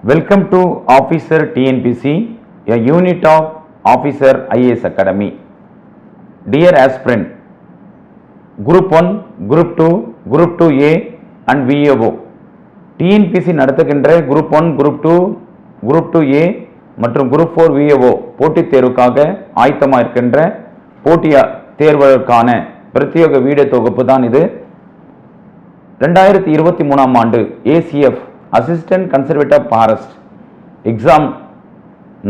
Welcome to Officer TNPC, a unit of Officer IAS Academy. Dear aspirant, Group 1, Group 2, Group 2A and VAO. TNPC நடத்துகின்ற Group 1, Group 2, Group 2A மற்றும் Group 4 VAO போட்டித் தேர்வுக்காக ஆயத்தமாக இருக்கின்ற போட்டிய தேர்வுகளுக்கான பிரத்யேக video தொகுப்பு தான் இது. 2023ஆம் ஆண்டு ACF assistant conservator forest exam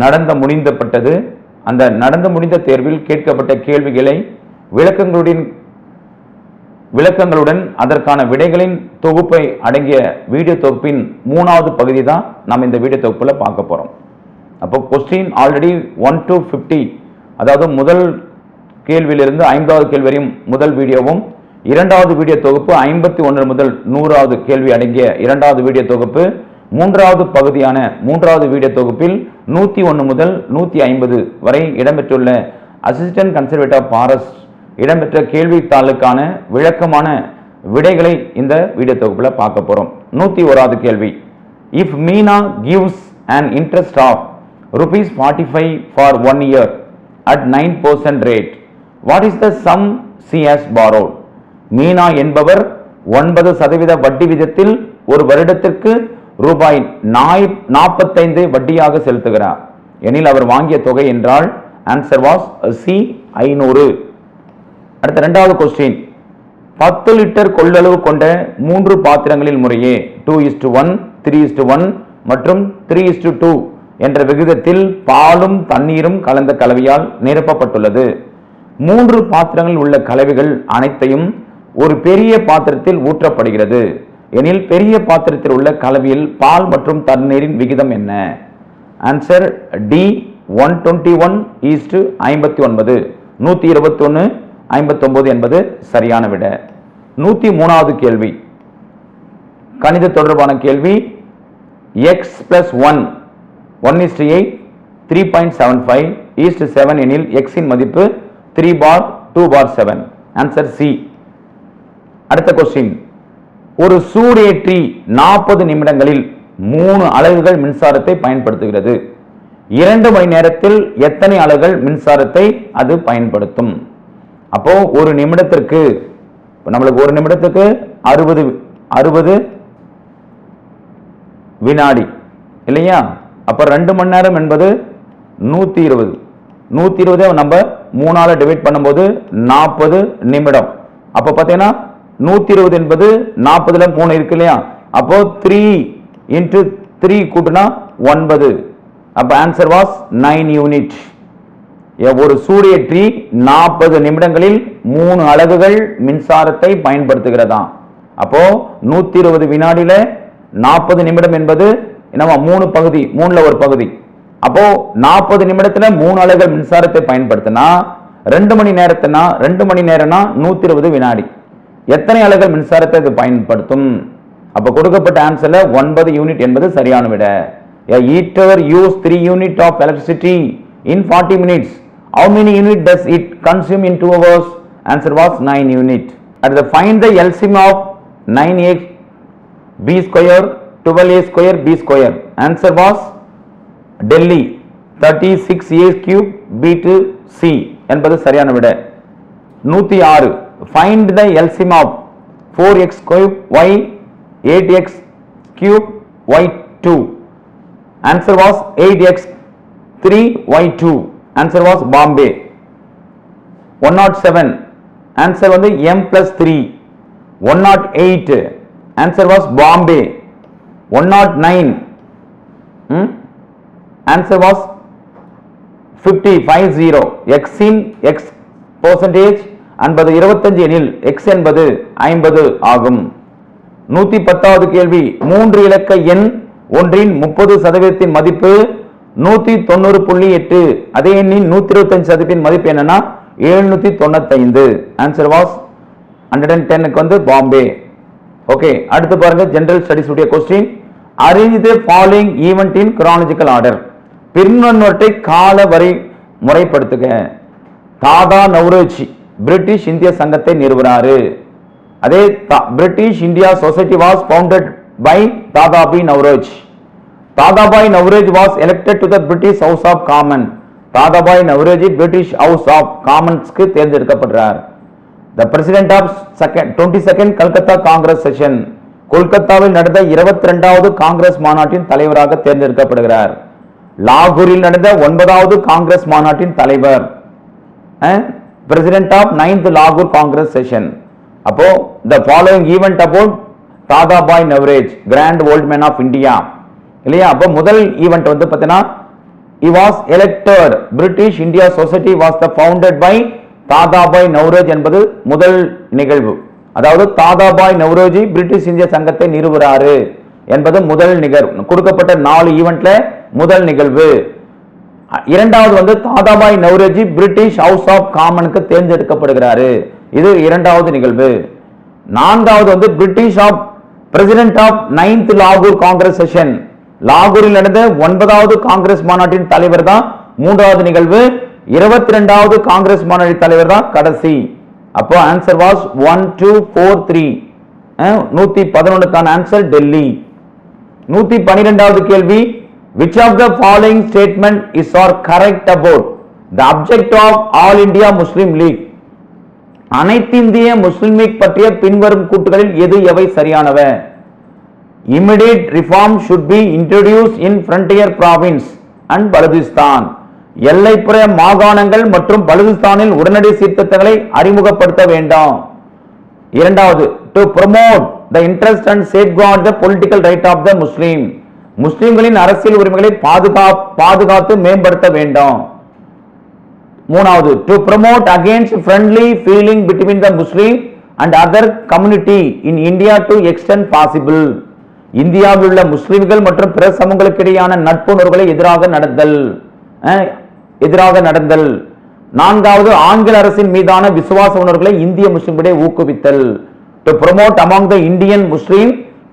நடந்து முடிந்த தேர்வில் கேட்கப்பட்ட கேள்விகளை விளக்கங்களுடன் அதற்கான விடைகளின் தொகுப்பை அடங்கிய வீடியோ தொகுப்பின் 3வது பகுதி தான் நாம் இந்த வீடியோ தொகுப்புல பார்க்க போறோம். அப்போ கொஸ்டின் ஆல்ரெடி 1 to 50, அதாவது முதல் கேள்வியிலிருந்து 5வது கேள்வி வரையும் முதல் வீடியோவும், இரண்டாவது வீடியோ தொகுப்பு 51 முதல் 100வது கேள்வி அடங்கிய இரண்டாவது வீடியோ தொகுப்பு, மூன்றாவது பகுதியான 3வது வீடியோ தொகுப்பில் 101 முதல் 150 வரை இடம்பெற்றுள்ள அசிஸ்டன்ட் கன்சர்வேட்டர் ஃபாரஸ்ட் இடம்பெற்ற கேள்வித்தாளுக்கான விளக்கமான விடைகளை இந்த வீடியோ தொகுப்புல பார்க்க போறோம். 101வது கேள்வி, if Meena gives an interest of ₹45 for 1 year at 9% rate, what is the sum she has borrowed? Meena என்பவர் 9% வட்டி விதத்தில் ஒரு வருடத்திற்கு ரூபாய் 45 வட்டியாக செலுத்துகிறார் எனில் அவர் வாங்கிய தொகை என்றால் ஆன்சர் வாஸ் சி 500. அடுத்த 2வது கொஸ்டின், 10 லிட்டர் கொள்ளளவு கொண்ட 3 பாத்திரங்களில் முறையே 2:1, 3:1 மற்றும் 3:2 என்ற விகிதத்தில் பாலும் தண்ணீரும் கலந்த கலவையால் நிரப்பப்பட்டுள்ளது. 3 பாத்திரங்களில் உள்ள கலவைகள் அனைத்தையும் ஒரு பெரிய பாத்திரத்தில் ஊற்றப்படுகிறது எனில் பெரிய பாத்திரத்தில் உள்ள கலவையில் பால் மற்றும் தண்ணீரின் விகிதம் என்ன? Answer D 121:59. 121:59 என்பது சரியான விட. 103வது கேள்வி, கணித தொடர்பான கேள்வி. x plus 1 1:8 3.75:7 எனில் x இன் மதிப்பு 3 bar 2 bar 7. Answer C. அடுத்த கொஸ்டின், ஒரு சூடேற்றி 40 நிமிடங்களில் 3 அலகுகள் மின்சாரத்தை பயன்படுத்துகிறது. 2 மணி நேரத்தில் எத்தனை அலகுகள் மின்சாரத்தை அது பயன்படுத்தும்? அப்போ ஒரு நிமிடத்திற்கு நம்மளுக்கு ஒரு நிமிடத்துக்கு 60 வினாடி இல்லையா? அப்ப 2 மணி நேரம் என்பது 120 நம்ம 3ஆல டிவைட் பண்ணும்போது 40 நிமிடம். அப்ப பாத்தீங்கன்னா 120 என்பது 40ல 3 இருக்கு இல்லையா? அப்போ 3 into 3 கூட்டினா 9. அப்ப ஆன்சர் வாஸ் 9 யூனிட். ஒரு சூடேற்றி 40 நிமிடங்களில் 3 அலகுகள் மின்சாரத்தை பயன்படுத்துகிறதா? அப்போ 120 வினாடியில 40 நிமிடம் என்பது என்னவா? 3 பகுதி, 3ல ஒரு பகுதி. அப்போ 40 நிமிடத்துல 3 அலகுகள் மின்சாரத்தை பயன்படுத்தினா 2 மணி நேரம்னா 120 வினாடி. எத்தனை அலகுகள் மின்சாரத்தை அது பயன்படுத்தும்? அப்ப கொடுக்கப்பட்ட ஆன்சர்ல 9 யூனிட் என்பது சரியான விட. A heater use 3 unit of electricity in 40 minutes. How many unit does it consume in 2 hours? Answer was 9 unit. At the find the LCM of 9a b square 12a square b square. Answer was Delhi 36a cube b to c என்பது சரியான விட. 106, find the LCM of 4x cube y 8x cube y2. Answer was 8x 3 y2. Answer was Bombay. 107, answer வந்து m plus 3. 108, answer was Bombay. 109, answer was 50. x in x percentage என்பது 25 எனில் x என்பது 50 ஆகும். 110வது கேள்வி, 3 இலக்க எண் ஒன்றின் 30% மதிப்பு 190.8. அதே எண்ணின் 125% மதிப்பு என்னன்னா 795. ஆன்சர் வாஸ் 110க்கு வந்து பாம்பே. ஓகே, அடுத்து பாருங்க ஜெனரல் ஸ்டடிஸ் உடைய question. Arrange the following event in chronological order. பின்வருவனவற்றை கால வரை முறைப்படுத்துக. தாதா நவ்ரோஜி பிரிட்டிஷ் இந்திய சங்கத்தை நிறுவினாரு. அதே British India society was founded by Dadabhai Naoroji. Dadabhai Naoroji was elected to the British House of Commons. Dadabhai Naoroji British House of காமன்ஸ்க்கு தேர்ந்தெடுக்கப்படுறார். The president of 22nd Calcutta Congress session, கொல்கத்தாவில் நடந்த 22வது காங்கிரஸ் மாநாட்டின் தலைவராக தேர்ந்தெடுக்கப்படுகிறார். லாகூரில் நடந்த 9வது காங்கிரஸ் மாநாட்டின் தலைவர், பிரசிடென்ட் ஆஃப் 9th லாகூர் காங்கிரஸ் செஷன். அப்போ the following event about Dadabhai Naoroji, grand old man of India இல்லையா. அப்போ முதல் ஈவெண்ட் வந்து பார்த்தீங்கன்னா he was elected. British India Society was the founded by Dadabhai நவ்ரோஜ் என்பது முதல் நிகழ்வு. அதாவது தாதாபாய் நவ்ரோஜி பிரிட்டிஷ் இந்திய சங்கத்தை நிறுவுறாரு என்பது முதல் நிகழ்வு. கொடுக்கப்பட்ட 4 ஈவென்ட்ல முதல் நிகழ்வு. இரண்டாவது வந்து Dadabhai Naoroji British House of காமனுக்கு தேர்ந்தெடுக்கப்படுகிறாரு, இது இரண்டாவது நிகழ்வு. நான்காவது வந்து British of president of 9th லாகூர் காங்கிரஸ் செஷன், லாகூரில் நடந்த 9வது காங்கிரஸ் மாநாட்டின் தலைவர் தான் மூன்றாவது நிகழ்வு. 22வது காங்கிரஸ் மாநாட்டின் தலைவர் தான் கடைசி. அப்போ ஆன்சர் வாஸ் 1 2 4 3. 111க்கான ஆன்சர் டெல்லி. 112வது கேள்வி, which of the following statement is or correct about the object of All India Muslim League? அனைத்திந்திய முஸ்லிம் லீக் பற்றிய பின்வரும் கூற்றுகளில் எவை சரியானவை? Immediate reform should be introduced in frontier province and Balochistan. எல்லைப்புற மாகாணங்கள் மற்றும் பலுசிஸ்தானில் உடனடி சீர்திருத்தங்களை அறிமுகப்படுத்த வேண்டும். இரண்டாவது, to promote the interest and safeguard the political right of the Muslim. முஸ்லிம்களின் அரசியல் உரிமைகளை பாதுகாத்து மேம்படுத்த வேண்டும். மூணாவது, to promote against friendly feeling between the Muslim and other community in India to extent possible. இந்தியாவில் உள்ள முஸ்லிம்கள் மற்றும் பிற சமூகங்களுக்கு இடையான நட்புணர்வுகளை எதிராக நடந்தல். நான்காவது, ஆங்கில அரசின் மீதான விசுவாச உணர்வுகளை இந்திய முஸ்லிம்களிடையே ஊக்குவித்தல். to promote among the Indian Muslim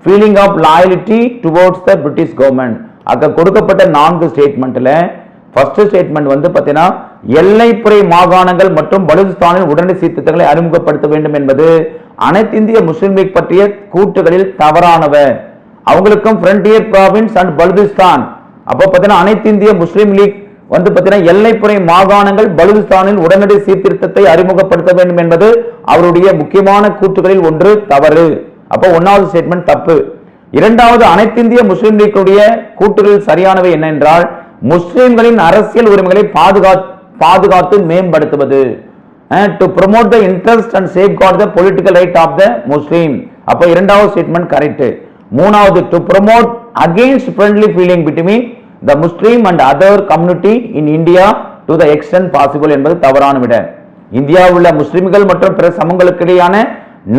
feeling of loyalty towards the British government. அங்க கொடுக்கப்பட்ட 4 ஸ்டேட்மெண்ட்ல ஃபர்ஸ்ட் ஸ்டேட்மெண்ட் வந்து பார்த்தீங்கன்னா எல்லைப்புற மாகாணங்கள் மற்றும் பலுசிஸ்தானில் உடனடி சீர்திருத்தங்களை அறிமுகப்படுத்த வேண்டும் என்பது அனைத்து இந்திய முஸ்லிம் லீக் பற்றிய கூற்றுகளில் தவறானவை. அவங்களுக்கும் ஃப்ரண்டியர் ப்ராவின்ஸ் அண்ட் பலுசிஸ்தான், அப்போ பார்த்தீங்கன்னா அனைத்து இந்திய முஸ்லிம் லீக் வந்து பார்த்தீங்கன்னா எல்லைப்புற மாகாணங்கள் பலுசிஸ்தானில் உடனடி சீர்திருத்தத்தை அறிமுகப்படுத்த வேண்டும் என்பது அவருடைய முக்கியமான கூற்றுகளில் ஒன்று தவறு. அப்போ 1வது ஸ்டேட்மெண்ட் தப்பு. இரண்டாவது, அனைத்து இந்திய முஸ்லிம் லீக்குடைய கூற்றுகளில் சரியானவை என்னென்றால் முஸ்லிம்களின் அரசியல் உரிமைகளை பாதுகாத்து மேம்படுத்துவது. to promote the interest and safeguard the political right of the Muslim. அப்போ இரண்டாவது ஸ்டேட்மெண்ட் கரெக்ட். மூணாவது, to promote against friendly feeling between the Muslim and other community in India to the extent possible என்பது தவறான விட. இந்தியாவில் உள்ள முஸ்லிம்கள் மற்றும் பிற சமூகங்களுக்கு இடையான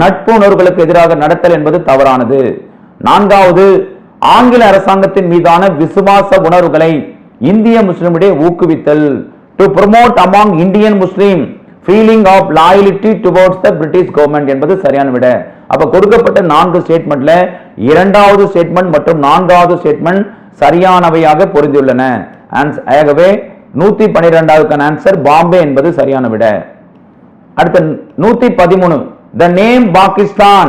நட்பு உணர்வுகளுக்கு எதிராக நடத்தல் என்பது தவறானது. நான்காவது, ஆங்கில அரசாங்கத்தின் மீதான விசுவாச உணர்வுகளை இந்திய முஸ்லிமிடையே ஊக்குவித்தல். to promote among Indian Muslim feeling of loyalty towards the British government என்பது சரியான விட. அப்ப கொடுக்கப்பட்ட 4 ஸ்டேட்மெண்ட்ல இரண்டாவது ஸ்டேட்மெண்ட் மற்றும் 4வது ஸ்டேட்மெண்ட் சரியானவையாக பொருந்தியுள்ளன. ஆகவே 112க்கான ஆன்சர் பாம்பே என்பது சரியான விட. அடுத்த 113, the name Pakistan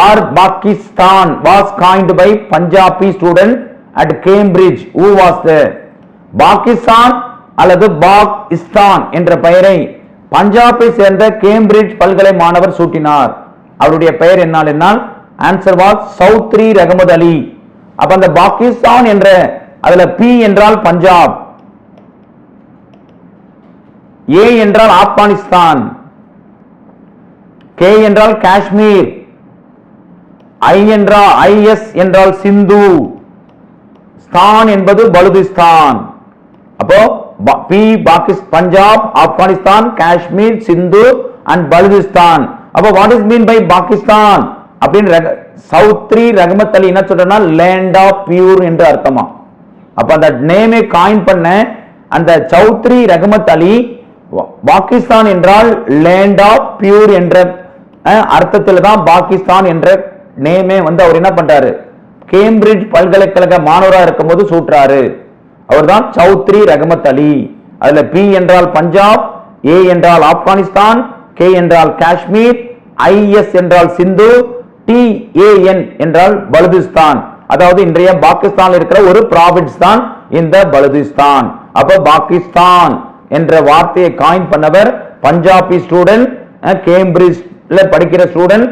or Pakistan was coined by Punjabi student at Cambridge. Who was there? Pakistan அல்லது பாகிஸ்தான் என்ற பெயரை பஞ்சாபை சேர்ந்த கேம்பிரிட்ஜ் பல்கலை மாணவர் சூட்டினார். அவருடைய பெயர் என்னால் ஆன்சர் வாஸ் சௌத்ரி ரஹமத் அலி. அப்ப அந்த பாகிஸ்தான் என்ற அதுல பி என்றால் பஞ்சாப், ஏ என்றால் ஆப்கானிஸ்தான், கே என்றால் காஷ்மீர், ஐஎஸ் என்றால் சிந்து, ஸ்தான் என்பது பலுதிஸ்தான். அப்போ பி பஞ்சாப், ஆப்கானிஸ்தான், காஷ்மீர், சிந்து அண்ட் பலுதிஸ்தான். அப்போ what is mean by Pakistan அப்படின்னு சௌத்ரி ரஹமத் அலி என்ன சொல்றா, லேண்ட் ஆஃப் பியூர் என்று அர்த்தமா. அப்ப அந்த நேமை காயின் பண்ண அந்த சௌத்ரி ரஹமத் அலி பாகிஸ்தான் என்றால் லேண்ட் ஆஃப் பியூர் என்ற அர்த்தத்தில் தான் பாகிஸ்தான் என்ற நேமே வந்து அவர் என்ன பண்றாரு, கேம்பிரிட்ஜ் பல்கலைக்கழக மாணவராக இருக்கும் போது சூட்டுறாரு. அவர் தான் சௌத்ரி ரஹமத் அலி. அதுல பி என்றால் பஞ்சாப், ஏ என்றால் ஆப்கானிஸ்தான், கே என்றால் காஷ்மீர், ஐஎஸ் என்றால் சிந்து, டிஏஎன் என்றால் பலுதிஸ்தான். அதாவது இன்றைய பாகிஸ்தான் இருக்கிற ஒரு ப்ராவின்ஸ் தான் இந்த பலுசிஸ்தான். அப்ப பாகிஸ்தான் என்ற வார்த்தையை காயின் பண்ணவர் பஞ்சாபி ஸ்டூடெண்ட், கேம்பிரிட்ஜ்ல படிக்கிற student,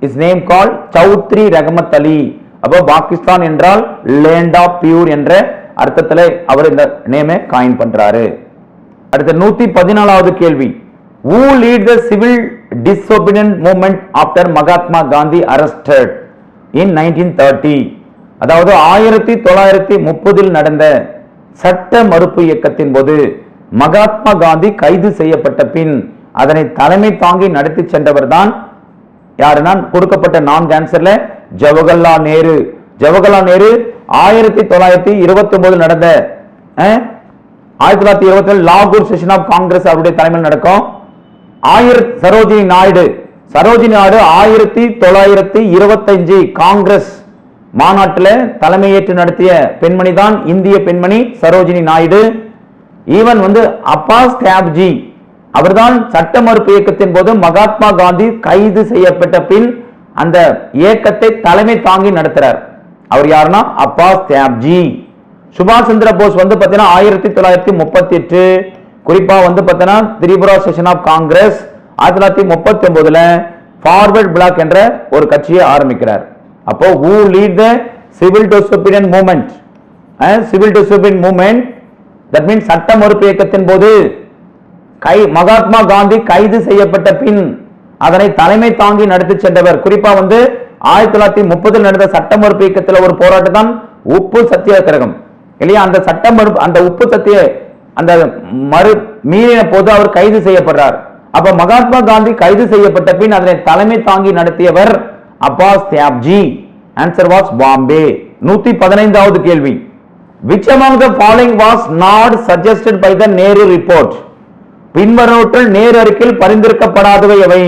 is name called Chaudhry Rahmat Ali. அப்போ பாகிஸ்தான் என்றால் லேண்ட் ஆஃப் பியூர் என்ற அர்த்தத்தில் அவர் இந்த நேமை காயின் பண்றாரு. அடுத்த 114வது கேள்வி, who lead the civil disobedience movement after Mahatma Gandhi arrested in 1930? அதாவது 1930 நடந்த சட்ட மறுப்பு இயக்கத்தின் போது மகாத்மா காந்தி கைது செய்யப்பட்ட பின் அதனை தலைமை தாங்கி நடத்தி சென்றவர் தான் யாருன்னா கொடுக்கப்பட்ட 4 ஆன்சர்ல ஜவஹர்லால் நேரு. ஜவஹர்லால் நேரு 1929 நடந்த 1927 லாகூர் செஷன் ஆஃப் காங்கிரஸ் அவருடைய தலைமையில் நடக்கும். சரோஜினி நாயுடு 1925 காங்கிரஸ் மாநாட்டில் தலைமையேற்று நடத்திய பெண்மணி தான் இந்திய பெண்மணி சரோஜினி நாயுடு. ஈவன் அப்பாஸ் கேப்ஜி அவர்தான் சட்ட மறுப்பு இயக்கத்தின் போது மகாத்மா காந்தி கைது செய்யப்பட்ட பின் அந்த இயக்கத்தை தலைமை தாங்கி நடத்துறார். அவர் யாருன்னா அப்பாஸ் கேப்ஜி. சுபாஷ் சந்திர போஸ் 1938 குறிப்பா Tripura session of Congress 1939 forward bloc என்ற ஒரு கட்சியை ஆரம்பிக்கிறார். அப்போ who lead the civil disobedience movement? civil disobedience movement, that means சட்ட மறுப்பு இயக்கத்தின் போது மகாத்மா காந்தி கைது செய்யப்பட்ட பின் அதனை தலைமை தாங்கி நடத்தி சென்றவர். குறிப்பா 1930 நடந்த சட்ட மறுப்பு இயக்கத்தில் ஒரு போராட்டம் தான் உப்பு சத்தியாகிரகம் இல்லையா? அந்த சட்ட மறுப்பு அந்த உப்பு சத்திய அந்த மீறின போது அவர் கைது செய்யப்படுறார். அப்ப மகாத்மா காந்தி கைது செய்யப்பட்ட பின் அதனை தலைமை தாங்கி நடத்தியவர் அப்பாஸ் தியாப்ஜி. Answer was Bombay. 115வது கேள்வி, which among the following was not suggested by the Nehru report? பின்வருவற்றில் Nehru அறிக்கையில் பரிந்துரைக்கப்படாதவை எவை?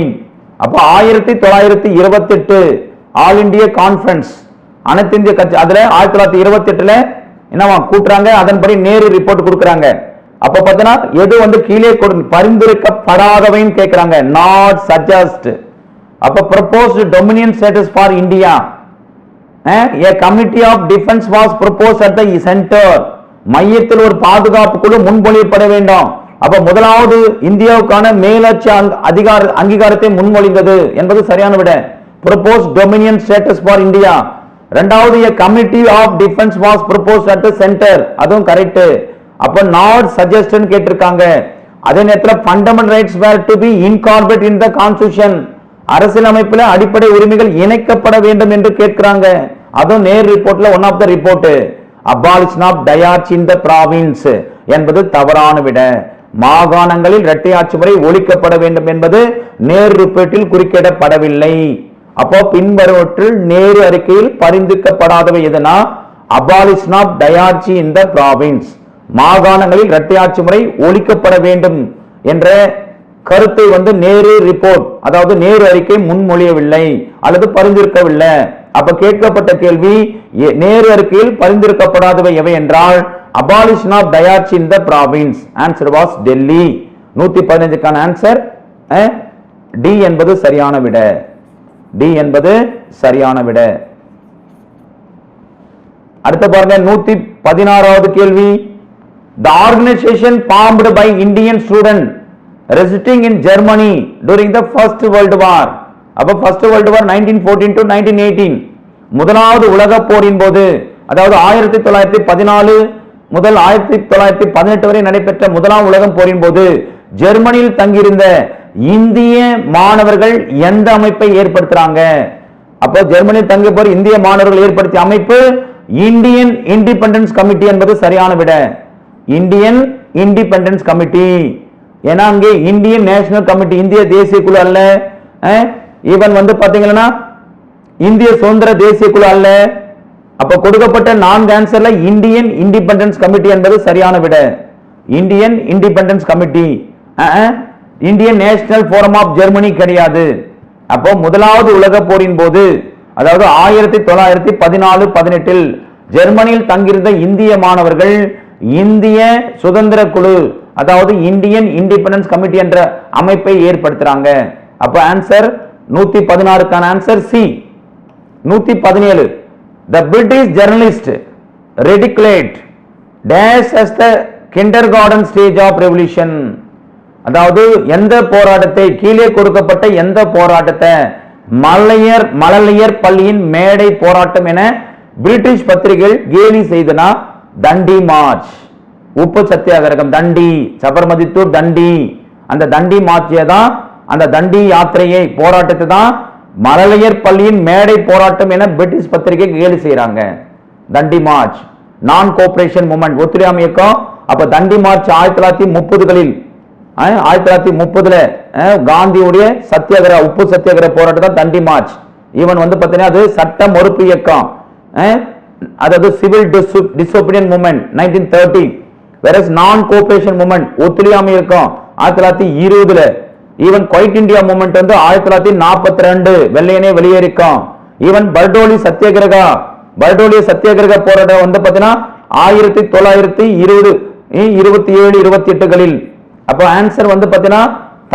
அப்ப 1928 ஆல் இந்தியா கான்ஃபரன்ஸ் அனைத்து இந்திய கட்சி அதுல 1928 என்னவா கூட்டுறாங்க, அதன்படி நேரு ரிப்போர்ட் கொடுக்கறாங்க. அப்ப பார்த்தனா எது கீழே பரிந்துரைக்கப்படாதவைன்னு கேக்குறாங்க, not suggest. அப்ப proposed dominion status for India, a committee of defense was proposed at the center. மையத்தில் ஒரு பாதுகாப்பு குழு முன்மொழியப்பட வேண்டும். அப்ப முதலாவது இந்தியாவுக்கான மேலாட்சி அங்கீகாரத்தை முன்மொழிந்தது என்பது சரியான விட. proposed dominion status for India. இரண்டாவது a committee of defense was proposed at the center, அதுவும் கரெக்ட். அப்ப not suggestion கேட்டிருக்காங்க. அதே நேரத்தில் fundamental rights were to be incorporated in the constitution, அரசியலமைப்பில் அடிப்படை உரிமைகள் இணைக்கப்பட வேண்டும் என்று கேட்கிறாங்க. அதுவும் நேரு ரிப்போர்ட்ல one of the report. abolition of diarchy in the province என்பது தவறான விட. மாகாணங்களில் இரட்டையாட்சி முறை ஒழிக்கப்பட வேண்டும் என்பது நேரு ரிப்போர்ட்டில் குறிப்பிடப்படவில்லை. அப்போ பின்வருவற்றில் நேரு அறிக்கையில் பரிந்துரைக்கப்படாதவை எதுனா abolition of diarchy in the province, மாகாணங்களில் இரட்டையாட்சி முறை ஒழிக்கப்பட வேண்டும் என்ற கருத்தை நேரு ரிப்போர்ட் அதாவது நேரு அறிக்கை முன்மொழியவில்லை அல்லது பரிந்துரைக்கவில்லை. அப்ப கேட்கப்பட்ட கேள்வி, நேரு அறிக்கையில் பரிந்துரைக்கப்படாதவை எவை என்றால் abolition of diarchy in the province. answer was Delhi. 115க்கான ஆன்சர் டி என்பது சரியான விட. டி என்பது சரியான விட. அடுத்து பாருங்க 116வது கேள்வி, the organization formed by Indian student residing in Germany during the first world war. அப்ப first world war 1914 to 1918 முதலாவது உலக போரின் போது, அதாவது 1914 முதல் 1918 வரை நடைபெற்ற முதலாம் உலகம் போரின் போது ஜெர்மனியில் தங்கியிருந்த இந்திய மாணவர்கள் எந்த அமைப்பை ஏற்படுத்துறாங்க? அப்போ ஜெர்மனியில் தங்கிய போர் இந்திய மாணவர்கள் ஏற்படுத்திய அமைப்பு இந்தியன் இண்டிபெண்டன்ஸ் கமிட்டி என்பது சரியான விட. Indian independence committee. ஏன்னா அங்கே இந்தியன் நேஷனல் கமிட்டி இந்திய தேசிய குழு அல்ல. ஈவன் பாத்தீங்கன்னா இந்திய சுதந்திர தேசிய குழு அல்ல. அப்ப கொடுக்கப்பட்ட 4 ஆன்சர்ல இந்தியன் இண்டிபெண்டன்ஸ் கமிட்டி என்பது சரியான விட. Indian independence committee. Indian national forum of Germany கிடையாது. அப்போ முதலாவது உலக போரின் போது, அதாவது 1914-18 ஜெர்மனியில் தங்கியிருந்த இந்திய மாணவர்கள் இந்திய சுதந்திர குழு அதாவது இந்தியன் இண்டிபெண்டன்ஸ் கமிட்டி என்ற அமைப்பை ஏற்படுத்துறாங்க. அப்ப ஆன்சர் 116க்கான answer C. 117 The British journalist ridiculed dash as the kindergarten stage of revolution. அதாவது எந்த போராட்டத்தை, கீழே கொடுக்கப்பட்ட எந்த போராட்டத்தை மழலையர் பள்ளியின் மேடை போராட்டம் என பிரிட்டிஷ் பத்திரிகைகள் கேலி செய்தனா, தண்டி மார்ச், உப்பு சத்தியாகிரகம், தண்டி, சபர்மதி டு தண்டி, அந்த தண்டி மார்ச்சை தான், அந்த தண்டி யாத்திரையை போராட்டத்தை தான் மழலையர் பள்ளியின் மேடை போராட்டம் என பிரிட்டிஷ் பத்திரிகை கேலி செய்யறாங்க. தண்டி மார்ச், நான் கோஆபரேஷன் மூவ்மெண்ட், ஒத்துழையாமை இயக்கம். அப்ப தண்டி மார்ச் 1930களில் 1930ல காந்தியுடைய சத்தியாகிரக, உப்பு சத்தியாகிரக போராட்டம் தான் தண்டி மார்ச். ஈவன் பாத்தீங்கன்னா அது சட்ட மறுப்பு இயக்கம், அதாவது சிவில் டிசோபீடியன்ட் மூவ்மெண்ட் 1930. whereas நான் கோஆபரேஷன் மூவ்மெண்ட், ஒத்துழையாமை இயக்கம் 1920ல. ஈவன் குவைட் இந்தியா மூவ்மெண்ட் 1942 வெள்ளையனே வெளியேறிக்கும். ஈவன் பர்டோலி சத்தியாகிரக போராட்டம் பாத்தீங்கன்னா 1920, 27, 28களில். அப்போ ஆன்சர் பாத்தீங்கன்னா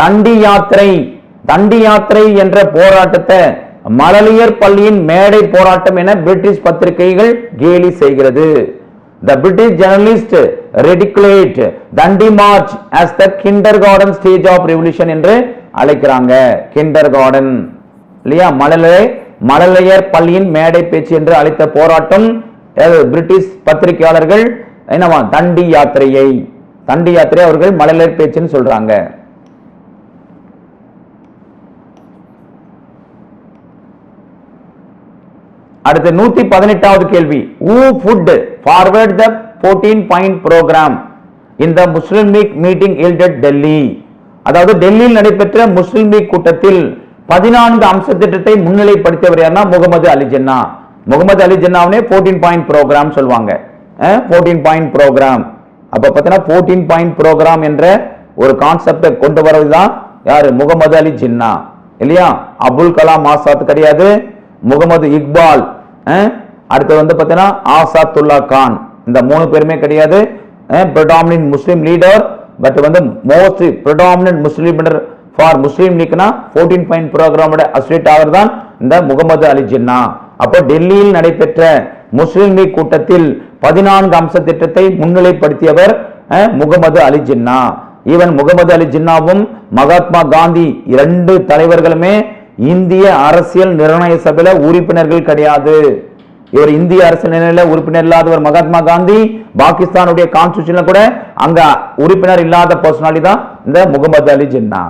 தண்டி யாத்திரை என்ற போராட்டத்தை மழலையர் பள்ளியின் மேடை போராட்டம் என பிரிட்டிஷ் பத்திரிகைகள் கேலி செய்கிறது. The British journalist ridiculed Dandi March as the kindergarten stage of revolution என்று அழைக்கிறாங்க. கிண்டர்கார்டன் இல்லையா, மழலையர் பள்ளியின் மேடை பேச்சு என்று அழைத்த போராட்டம் பிரிட்டிஷ் பத்திரிகையாளர்கள் என்னவா, தண்டி யாத்திரை அவர்கள் மழலையர் பேச்சுன்னு சொல்றாங்க. அடுத்து 118வது கேள்வி. Who put forward the 14-point program in the Muslim League meeting held at Delhi? அதாவது டெல்லியில் நடைபெற்ற முஸ்லிம் லீக் கூட்டத்தில் 14 அம்ச திட்டத்தை முன்னிலைப்படுத்தியவர் யாருன்னா முகமது அலி ஜின்னா. முகமது அலி ஜின்னாவே 14-point program சொல்வாங்க. 14-point program. அப்ப பார்த்தீங்கன்னா 14-point program என்ற ஒரு கான்செப்டை கொண்டு வரதுதான் யாரு, முகமது அலி ஜின்னா இல்லையா. அபுல் கலாம் ஆசாத் கிடையாது, முகமது இக்பால், அடுத்து பார்த்தீங்கன்னா ஆசாத்துல்லா கான், இந்த 3 பேருமே கிடையாது. predominant Muslim leader, but most predominant Muslim leader for Muslim லீக்னா 14-point ப்ரோக்ராமோட அசோசியேட் ஆவர் தான் இந்த முகமது அலி ஜின்னா. அப்போ டெல்லியில் நடைபெற்ற முஸ்லிம் லீக் கூட்டத்தில் 14 அம்ச திட்டத்தை முன்னிலைப்படுத்தியவர் முகமது அலி ஜின்னா. ஈவன் முகமது அலி ஜின்னாவும் மகாத்மா காந்தி 2 தலைவர்களுமே இந்திய அரசியல் நிர்ணய சபையில உறுப்பினர்கள் கிடையாது. இவர் இந்திய அரசியல் நிர்ணய உறுப்பினர் இல்லாதவர் மகாத்மா காந்தி. பாகிஸ்தானுடைய கான்ஸ்டிடியூஷன்ல கூட அங்க உறுப்பினர் இல்லாத பர்சனாலிட்டி தான் இந்த முகமது அலி ஜின்னா.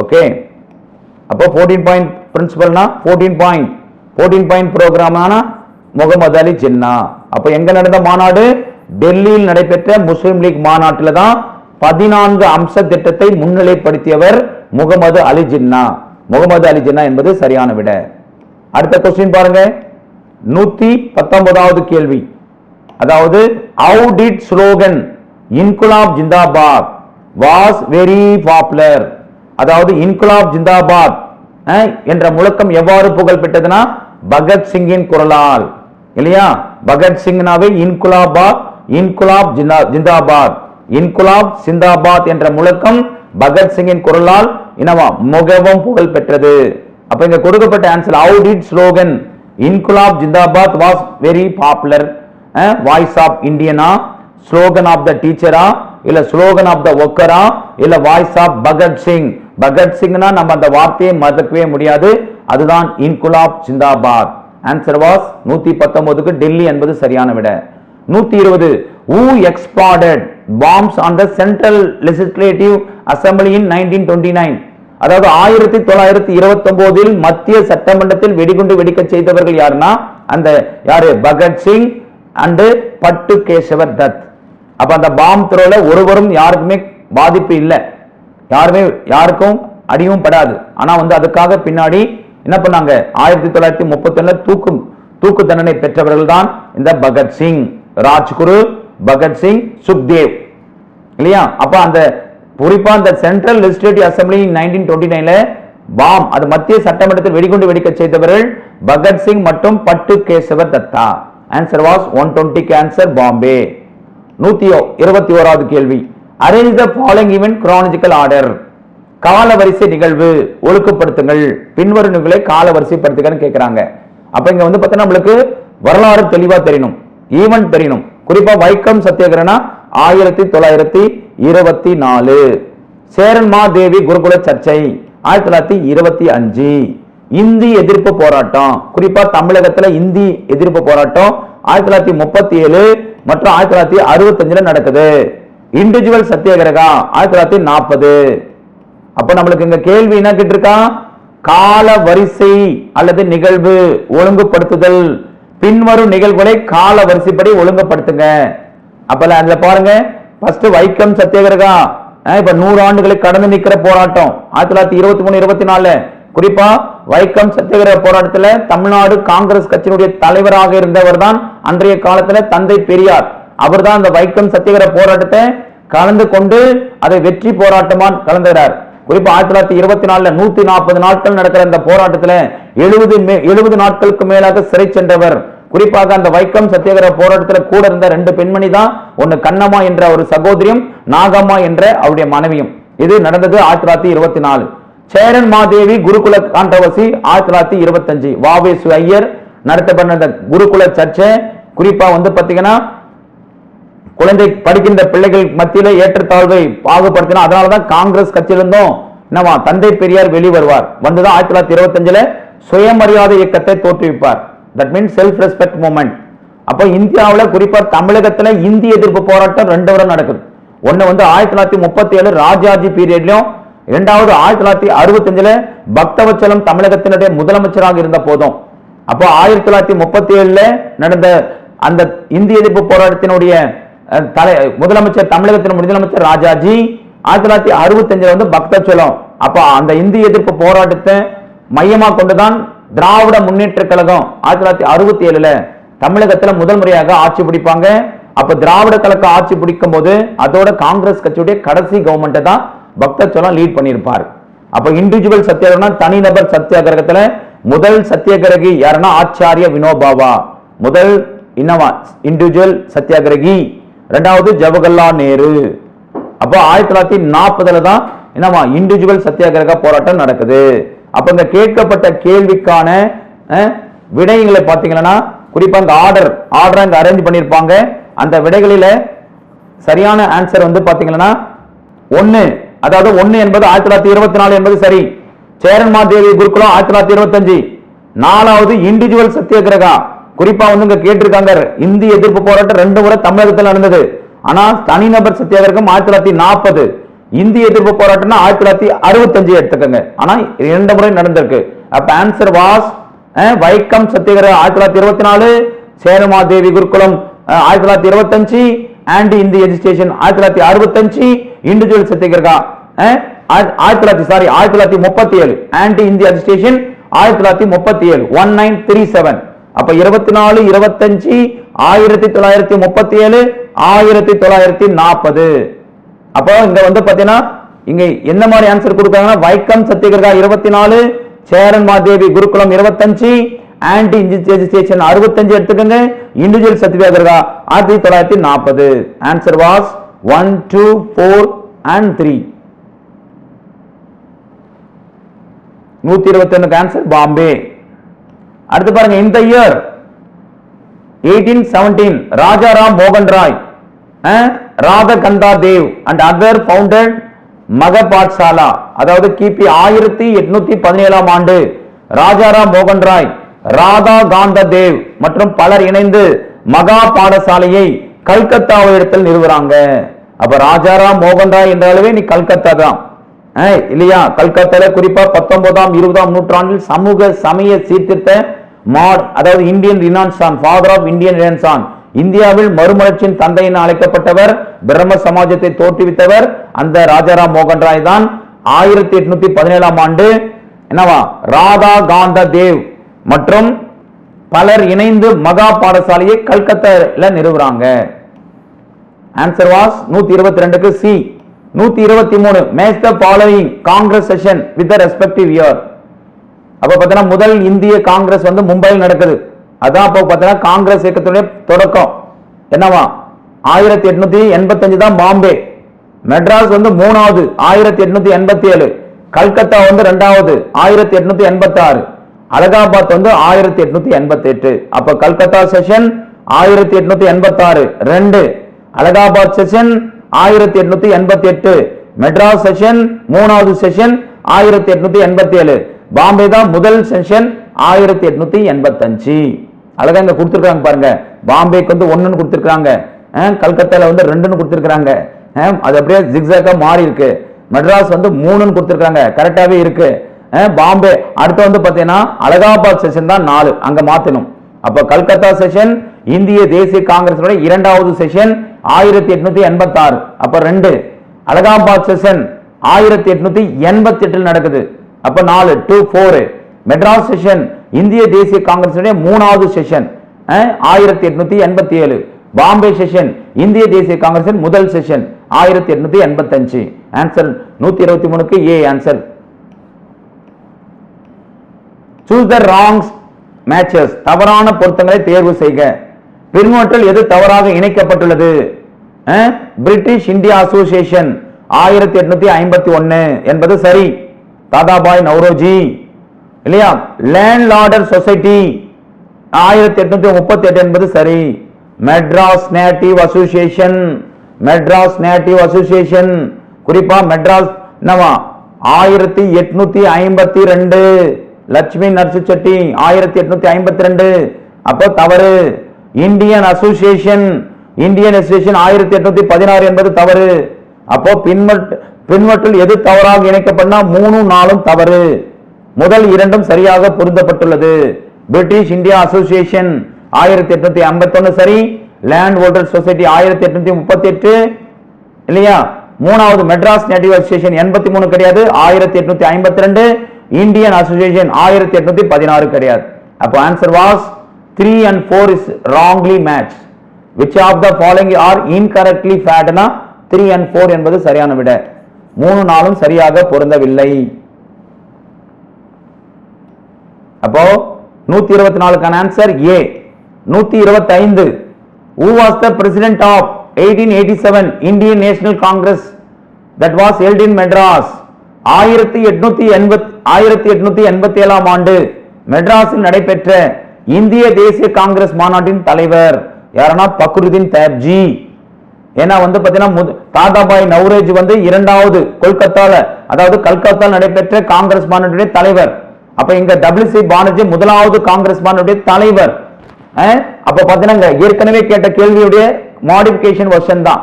ஓகே, அப்போ 14-point பிரின்சிபல்னா 14-point ப்ரோக்ராம்னா முகமது அலி ஜின்னா. அப்ப எங்க நடந்த மாநாடு, டெல்லியில் நடைபெற்ற முஸ்லிம் லீக் மாநாட்டில் தான் 14 அம்ச திட்டத்தை முன்னிலைப்படுத்தியவர் முகமது அலி ஜின்னா. முகமது அலி ஜின்னா என்பது சரியான விட. அடுத்த கொஸ்டின் பாருங்க, 119வது கேள்வி. அதாவது how did slogan Inquilab Zindabad was very popular? அதாவது இன்குலாப் ஜிந்தாபாத் என்ற முழக்கம் எவ்வாறு புகழ் பெற்றதுன்னா பகத்சிங்கின் குரலால் இல்லையா. பகத்சிங்னாவே இன்குலாப் ஜிந்தாபாத், இன்குலாப் ஜிந்தாபாத் என்ற முழக்கம் பகத்சிங்கின் குரலால் மிகவும் புகழ் பெற்றது. அப்ப இங்க கொடுக்கப்பட்ட answer how did slogan Inquilab Zindabad was very popular? Voice of இந்தியனா, ஸ்லோகன் ஆஃப் த டீச்சரா, இல்ல ஸ்லோகன் ஆஃப் த ஒர்க்கரா, இல்ல வாய்ஸ் ஆஃப் பகத்சிங்? பகத்சிங்னா நம்ம அந்த வார்த்தையை மறக்கவே முடியாது, அதுதான் இன்குலாப் ஜிந்தாபாத். ஆன்சர் வாஸ் 119க்கு டெல்லி என்பது சரியான விட. 120 who exploded bombs on the Central Legislative Assembly in 1929? அதாவது 1929 மத்திய சட்டமன்றத்தில் வெடிகுண்டு வெடிக்க செய்தவர்கள் யாருன்னா அந்த யாரு, பகத்சிங் அண்ட் பட்டு கேசவர் தத். அப்ப அந்த பாம் த்ரோல ஒருவரும் யாருக்குமே பாதிப்பு இல்லை, யாருக்கும் அடியும் படாது. ஆனா அதுக்காக பின்னாடி என்ன பண்ணாங்க, 1931 தூக்கு தண்டனை பெற்றவர்கள் தான் இந்த பகத்சிங், ராஜ்குரு, பகத்சிங், சுக்தேவ் இல்லையா. அப்ப அந்த குறிப்பா அந்த சென்ட்ரல் லெஜிஸ்லேட்டிவ் அசம்பிளி 1929ல பாம், அது மத்திய சட்டமன்றத்தில் வெடிகுண்டு வெடிக்க செய்தவர்கள் பகத்சிங் மற்றும் Batukeshwar Dutta. Answer was 120 answer Bombay. 121வது கேள்வி. Arrange the following event chronological order. கால வரிசை நிகழ்வு ஒழுங்குபடுத்துங்கள், பின்வரும் நிகழ்வுகளை கால வரிசைப்படுத்துங்கன்னு கேட்கிறாங்க. அப்ப இங்க பார்த்தீங்கன்னா நம்மளுக்கு வரலாறு தெளிவா தெரியணும், ஈவென்ட் தெரியணும். குறிப்பா வைக்கம் சத்தியாகிரகம்னா 1924, சேரன் மாதேவி குருகுல சர்ச்சை 1925, இந்தி எதிர்ப்பு போராட்டம், குறிப்பா தமிழகத்துல இந்தி எதிர்ப்பு போராட்டம் 1937 மற்றும் 1965 நடக்குது. இண்டிவிஜுவல் சத்தியாகிரகா 1940. அப்ப நம்மளுக்கு இங்க கேள்வி என்ன கேட்டிருக்கா, கால வரிசை அல்லது நிகழ்வு ஒழுங்குபடுத்துதல், பின்வரும் நிகழ்வுகளை கால வரிசைப்படி ஒழுங்குபடுத்துங்க. அப்ப அதுல பாருங்க, ஃபர்ஸ்ட் வைக்கம் சத்தியாகிரகா, இப்ப 100 ஆண்டுகளை கடந்து நிக்கிற போராட்டம் 1923-24. குறிப்பா வைக்கம் சத்தியாகிரக போராட்டத்துல தமிழ்நாடு காங்கிரஸ் கட்சியினுடைய தலைவராக இருந்தவர் தான் அன்றைய காலத்துல தந்தை பெரியார். அவர் தான் அந்த வைக்கம் சத்தியாகிரக போராட்டத்தை கலந்து கொண்டு அதை வெற்றி போராட்டமா கலந்துகிறார். குறிப்பா 1924 140 நாட்கள் நடக்கிற இந்த போராட்டத்துல 70 நாட்களுக்கு மேலாக சிறை சென்றவர். குறிப்பாக அந்த வைக்கம் சத்தியாகிரக போராட்டத்துல கூட இருந்த 2 பெண்மணி தான், ஒன்னு கண்ணம்மா என்ற ஒரு சகோதரியும், நாகம்மா என்ற அவருடைய மனைவியும். இது நடந்தது 1924. சேரன் மாதேவி குருகுல கான்ட்ரவர்சி 1925, வாவேசு ஐயர் நடத்தப்பட்ட குருகுல சர்ச்சை. குறிப்பா பாத்தீங்கன்னா குழந்தை படிக்கின்ற பிள்ளைகள் மத்தியில ஏற்றத்தாழ்வை பாகுபடுத்தினா, அதனாலதான் காங்கிரஸ் கட்சியிலிருந்தும் என்னவா தந்தை பெரியார் வெளிவருவார். வந்துதான் 1925 சுயமரியாதை இயக்கத்தை தோற்றுவிப்பார். That means self respect movement. அப்ப இந்தியாவில் குறிப்பா தமிழகத்துல இந்தி எதிர்ப்பு போராட்டம் 2 வருடம் நடக்குது. ஒன்னு 1937 ராஜாஜி பீரியட்லயும், இரண்டாவது 1965 பக்தவச்சலம் தமிழகத்தினுடைய முதலமைச்சராக இருந்த போதும். அப்போ 1937 நடந்த அந்த இந்தி எதிர்ப்பு போராட்டத்தினுடைய முதலமைச்சர், தமிழகத்தின் முதலமைச்சர் ராஜாஜி. 1965 பக்தவச்சலம். அப்ப அந்த இந்தி எதிர்ப்பு போராட்டத்தை மையமா கொண்டுதான் திராவிட முன்னேற்ற கழகம் 1967 தமிழகத்துல முதல் முறையாக ஆட்சி பிடிப்பாங்க. அப்ப திராவிட கழகம் ஆட்சி பிடிக்கும் போது அதோட காங்கிரஸ் கட்சியுடைய கடைசி கவர்மெண்ட் தான் பக்தவச்சலம் லீட் பண்ணியிருப்பார். அப்ப இண்டிவிஜுவல் சத்தியாகிரகம், தனிநபர் சத்தியாகிரகத்துல முதல் சத்தியாகிரகி யாருன்னா ஆச்சாரிய வினோபாவா, முதல் இன்னவா இண்டிவிஜுவல் சத்தியாகிரகி. இரண்டாவது ஜவஹர்லால் நேரு. அப்போ 1940 தான் என்னவா இண்டிவிஜுவல் சத்தியாகிரக போராட்டம் நடக்குது. அப்ப இந்த கேட்கப்பட்ட கேள்விக்கான விடைகளை பாத்தீங்கன்னா குறிப்பா இந்த ஆர்டர் அங்க அரேஞ்ச் பண்ணிருப்பாங்க. அந்த விடைகளில சரியான ஆன்சர் பாத்தீங்கன்னா 1, அதாவது 1 என்பது 1924 என்பது சரி. சேரன் மாதேவி குருகுலம் 1925. 4வது இண்டிவிஜுவல் சத்தியாகிரகா. குறிப்பா இங்க கேட்டிருக்காங்க, இந்தி எதிர்ப்பு போராட்டம் 2 முறை தமிழகத்தில் நடந்தது. ஆனா தனிநபர் சத்தியாகிரகம் 1940, இந்தி எதிர்ப்பு போராட்டம் 1965 எடுத்துக்கங்க. ஆனா 2 முறை நடந்திருக்கு. அப்ப ஆன்சர் வாஸ் வைக்கம் சத்தியாகிரகம் 1924, சேரமாதேவி குருகுலம் 1925, and Hindi education 1965, individual satyagraha 1937, and Hindi education 1937, 1937. அப்ப 24, 25, 1937, 1940. அப்போ இங்க பாத்தீங்கன்னா இங்க என்ன மாதிரி ஆன்சர் கொடுக்காங்கன்னா வைக்கம் சத்தியாகிரகா 24, சேரன் மாதேவி குருகுலம் 25, ஆன்டி இன்ஜினியரிங் 65 எடுத்துக்கங்க, individual satyagraha 1940. Answer was 1, 2, 4 and 3. 121 answer Bombay. அடுத்து பாருங்க, இந்த இயர் 1817 ராஜாராம் மோகன் Rai, ராதகந்தா Dev and other founded மகபாட்சாலா. அதாவது கிபி 1817 ஆண்டு ராஜாராம் மோகன் ராய், ராதா காந்த தேவ் மற்றும் பலர் இணைந்து மகா பாடசாலையை கல்கத்தாவில் நிறுவுறாங்க. அப்ப ராஜாராம் மோகன் ராய் என்றாலே நீ கல்கத்தா தான் இல்லையா? கல்கத்தால குறிப்பா 19ஆம் 20ஆம் நூற்றாண்டில் சமூக சமய சீர்திருத்த அதாவது இந்தியன் ரினான்சான், ஃபாதர் ஆஃப் இந்தியன் ரினான்சான், இந்தியாவில் மறுமலர்ச்சியின் தந்தை என அழைக்கப்பட்டவர், பிரம்ம சமாஜத்தை தோற்றுவித்தவர் அந்த ராஜாராம் மோகன் ராய் தான். 1817ஆம் ஆண்டு என்னவா ராதா காந்த தேவ் மற்றும் பலர் இணைந்து மகா பாடசாலையை கல்கத்தால நிறுவுறாங்க. ஆன்சர் வாஸ் 122க்கு C. 123 match the following Congress session with the respective year. அப்ப பார்த்தீங்கன்னா முதல் இந்திய காங்கிரஸ் மும்பையில் நடக்குது. அதான் அப்போ பார்த்தீங்கன்னா காங்கிரஸ் இயக்கத்துடைய தொடக்கம். என்னவா 1885 தான் பாம்பே, மெட்ராஸ் 3வது 1887, கல்கத்தா 2வது 1886, அலகாபாத் வந்து 1888. அப்ப Calcutta session 1886. 2 Allahabad session 1888. Madras session 3வது செஷன் 1887. பாம்பே தான் முதல் செஷன் 1885. அழகா இங்க கொடுத்திருக்காங்க பாருங்க. பாம்பேக்கு வந்து 1ன்னு கொடுத்திருக்காங்க, கல்கத்தால வந்து 2ன்னு கொடுத்திருக்காங்க. அது அப்படியே ஜிக்ஸாக்கா மாறி இருக்கு. மெட்ராஸ் வந்து 3ன்னு கொடுத்திருக்காங்க, கரெக்டாவே இருக்கு. பாம்பே அடுத்து வந்து பாத்தீங்கன்னா அலகாபாத் செஷன் தான் 4, அங்க மாத்தணும். அப்ப கல்கத்தா செஷன் இந்திய தேசிய காங்கிரஸ் 2வது செஷன் 1886. அப்ப 2 அலகாபாத் செஷன் 1888 நடக்குது. அப்ப 4 2 4. மெட்ராஸ் செஷன் இந்திய தேசிய காங்கிரஸ் 3வது செஷன் 1887. பாம்பே செஷன் இந்திய தேசிய காங்கிரஸ் முதல் செஷன் 1885. ஆன்சர் 123க்கு A answer. Choose the wrongs matches. தவறான பொருத்தங்களை தேர்வு செய்க. பின்வற்றில் எது தவறாக இணைக்கப்பட்டுள்ளது? பிரிட்டிஷ் இந்தியா அசோசியேஷன் 1851 என்பது சரி, தாதாபாய் நவ்ரோஜி இல்லையா. லேண்ட் லார்டர் சொசைட்டி 1838 என்பது சரி. Madras native association, Madras native association குறிப்பா மெட்ராஸ் 1852. லட்சுமி நரசி செட்டி 1852. அப்போ தவறு. இந்தியன் அசோசியேஷன் 1816 என்பது தவறு. அப்போ பின்வற்றில் எது தவறாக இணைக்கப்பட்டா 3 4 தவறு. முதல் 2ம் சரியாக பொருந்தப்பட்டுள்ளது. பிரிட்டிஷ் இந்தியா அசோசியேஷன் 1851 சரி. லேண்ட் ஹோல்டர் சொசைட்டி 1838 இல்லையா. 3வது மெட்ராஸ் நேட்டிவ் அசோசியேஷன் 83 கிடையாது, 1852. இந்தியன் அசோசியேஷன் 1816 கிடையாது. அப்போ answer was 3 and 4 is wrongly matched. Which of the following are incorrectly found? 3 and 4 என்பது சரியான விடை. 3 4ம் சரியாக பொருந்தவில்லை. அப்போ 124க்கான answer A. 125. Who was the president of 1887 Indian National Congress that was held in Madras? 1887 ஆண்டு மெட்ராஸில் நடைபெற்ற இந்திய தேசிய காங்கிரஸ் மாநாட்டின் தலைவர் யாரனா? பக்ருதீன் தயாப்ஜி. ஏன்னா வந்து பாத்தீங்கன்னா தாதாபாய் நவ்ரோஜி வந்து 2வது கொல்கத்தால, அதாவது கல்கத்தாவில் நடைபெற்ற காங்கிரஸ் மாநாட்டுடைய தலைவர். அப்ப இங்க WC பானர்ஜி 1வது காங்கிரஸ் மாநாட்டுடைய தலைவர். அப்ப பாத்தீங்கன்னா ஏற்கனவே கேட்ட கேள்வியுடைய மாடிஃபிகேஷன் வெர்ஷன் தான்.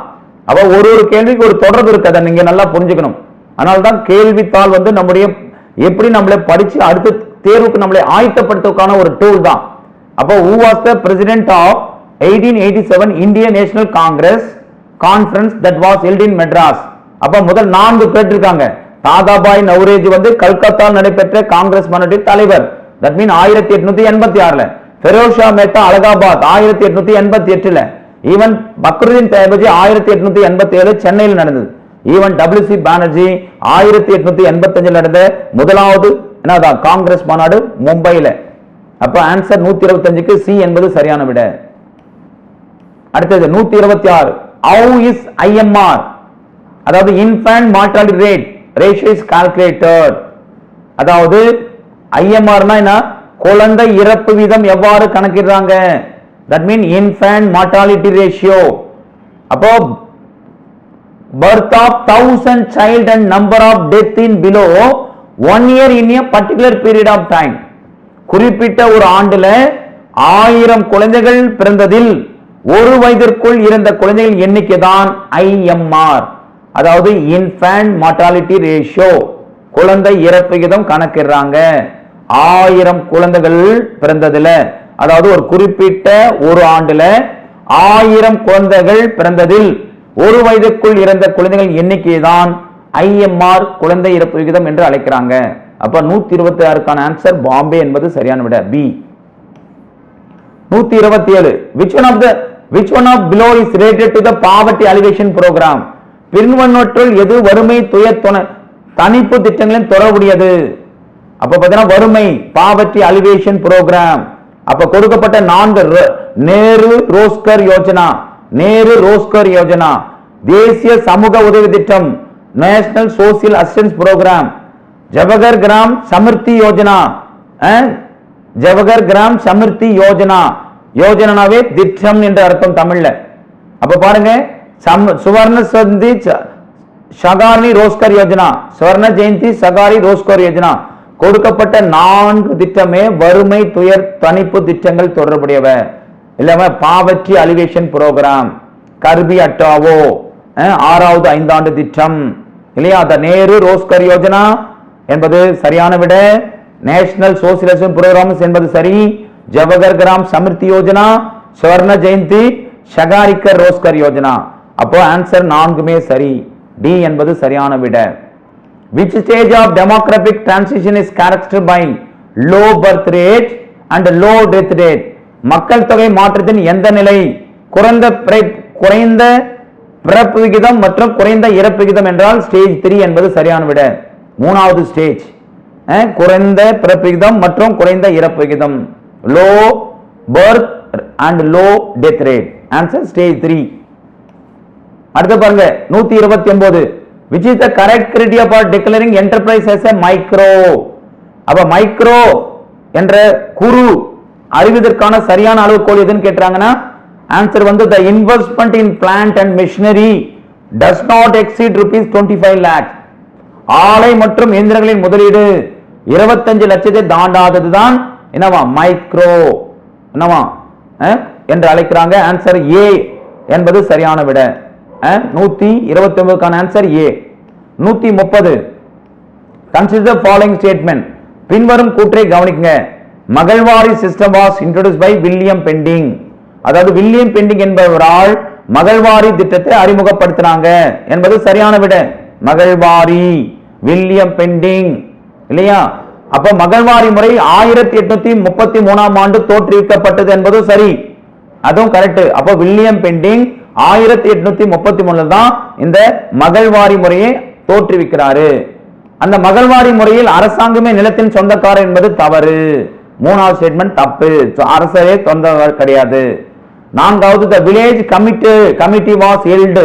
அப்ப ஒரு கேள்விக்கு ஒரு தொடர்பு இருக்கு, அதை நீங்க நல்லா புரிஞ்சுக்கணும். அதனால்தான் கேள்வித்தாள் வந்து நம்முடைய எப்படி நம்மளை படிச்சு அடுத்த தேர்வுக்கு நம்மளை ஆயத்தப்படுத்துவதற்கான ஒரு டூல் தான். அப்போ who was the president of 1887 Indian National Congress conference that was held in Madras? அப்ப முதல் 4 கேட்டிருக்காங்க. தாதாபாய் நவ்ரோஜி வந்து கல்கத்தாவில் நடைபெற்ற காங்கிரஸ் மாநாட்டின் தலைவர், தட் மீன் 1886ல. ஃபெரோஸ் ஷா மேத்தா அலகாபாத் 1888ல. ஈவன் பக்ருதீன் தயாப்ஜி 1887 சென்னையில் நடந்தது. ஈவன் WC பானர்ஜி 1885 நடந்த முதலாவது என்னதான் காங்கிரஸ் மாநாடு மும்பையில. அப்ப ஆன்சர் 125க்கு சி என்பது சரியான விட. அடுத்தது 126. How is IMR, அதாவது infant mortality rate ratio is calculated? அதாவது IMR னா என்ன? குழந்தை இறப்பு வீதம் எவ்வாறு கணக்கிடுறாங்க? that mean infant mortality ratio. அப்போ birth of 1000 child and number of death in below 1 year in a particular period of time. குறிப்பிட்ட ஒரு ஆண்டுல 1000 குழந்தைகள் பிறந்ததில் 1 வயதிற்குள் இறந்த குழந்தைகள் எண்ணிக்கை தான் IMR, அதாவது infant mortality ratio. குழந்தை இறப்பு விகிதம் கணக்கிடுறாங்க. 1000 குழந்தைகள் பிறந்ததுல, அதாவது ஒரு குறிப்பிட்ட ஒரு ஆண்டுல 1000 குழந்தைகள் பிறந்ததில் 1 வயதுக்குள் இறந்த குழந்தைகள் எண்ணிக்கை தான் IMR, குழந்தை இறப்பு விகிதம் என்று அழைக்கிறாங்க. அப்ப 126க்கான ஆன்சர் பாம்பே என்பது சரியான விட B. 127. Which one of below is related to the poverty alleviation program? பின்வருவனவற்றுள் எது வறுமை துயர் தணிப்பு திட்டங்களின் தொடர்புடையது? அப்ப பாத்தீங்கன்னா வறுமை பாவர்ட்டி அலிவேஷன் புரோகிராம். அப்ப கொடுக்கப்பட்ட 4 நேரு ரோஸ்கர் யோஜனா, நேரு ரோஸ்கர் யோஜனா, தேசிய சமூக உதவி திட்டம் national social assistance programme, Jawahar Gram Samriddhi Yojana, Jawahar Gram Samriddhi Yojana, யோஜனாவே திட்டம் என்று அர்த்தம் தமிழ்ல. அப்ப பாருங்க, சுவர்ண சந்தி சகாரி ரோஸ்கர் யோஜனா, சுவர்ண ஜெயந்தி சகாரி ரோஸ்கர் யோஜனா, கொடுக்கப்பட்ட 4 திட்டமே வறுமை துயர் தணிப்பு திட்டங்கள் தொடர்புடையவ. இல்லாம பாவர்ட்டி அலிவேஷன் புரோகிராம், கர்பி அட்டாவோ 6வது 5ஆண்டு திட்டம் இல்லையா. அந்த நேரு ரோஸ்கர் யோஜனா என்பது சரியான விட. நேஷனல் சோசியலிசம் புரோகிராம் என்பது சரி. ஜவஹர் கிராம் சமிருத்தி யோஜனா, சுவர்ண ஜெயந்தி ஷகாரிக்கர் ரோஸ்கர் யோஜனா. அப்போ ஆன்சர் 4மே சரி. டி என்பது சரியான விட. Which stage of demographic transition is characterized by low birth rate and low death rate? மக்கள் தொகை மாற்றத்தின் எந்த நிலை? குறைந்த பிறப்பு விகிதம் மற்றும் குறைந்த இறப்பு விகிதம் என்றால் ஸ்டேஜ் 3 என்பது சரியான விட. 3வது ஸ்டேஜ் குறைந்த பிறப்பு விகிதம் மற்றும் குறைந்த இறப்பு விகிதம், low birth and low death rate. Answer stage 3. அடுத்து பாருங்க 129. which is the correct criteria for declaring enterprise as a micro? அப்ப மைக்ரோ என்ற குறு அறிவதற்கான சரியான அளவுகோல் எதுன்னு கேட்றாங்கன்னா ஆன்சர் வந்து the investment in plant and machinery does not exceed ₹25 lakh. ஆலை மற்றும் இயந்திரங்களின் முதலீடு 25 லட்சத்தை தாண்டாததுதான் என்னவா மைக்ரோ என்னவா என்று அழைக்கிறாங்க. ஆன்சர் ஏ என்பது சரியான விட. 129க்கான answer A. 130. consider the following statement. பின்வரும் கூற்றை கவனிங்க. Mahalwari system was introduced by William Bentinck. அதாவது வில்லியம் பெண்டிங் என்பவரால் மகள்வாரி திட்டத்தை அறிமுகப்படுத்தினாங்க என்பது சரியான விட. மகள்வாரி வில்லியம் பெண்டிங் இல்லையா. அப்ப மகள்வாரி முறை 1833ஆம் ஆண்டு தோற்றுவிக்கப்பட்டது என்பது சரி, அதுவும் கரெக்ட். அப்ப வில்லியம் பெண்டிங் 1833 தான் இந்த மகள்வாரி முறையை தோற்றுவிக்கிறாரு. அந்த மகள்வாரி முறையில் அரசாங்கமே நிலத்தின் சொந்தக்காரர் என்பது தவறு. 3வது ஸ்டேட்மெண்ட் தப்பு, அரசரே சொந்தக்காரர் கிடையாது. 4வது the village committee was held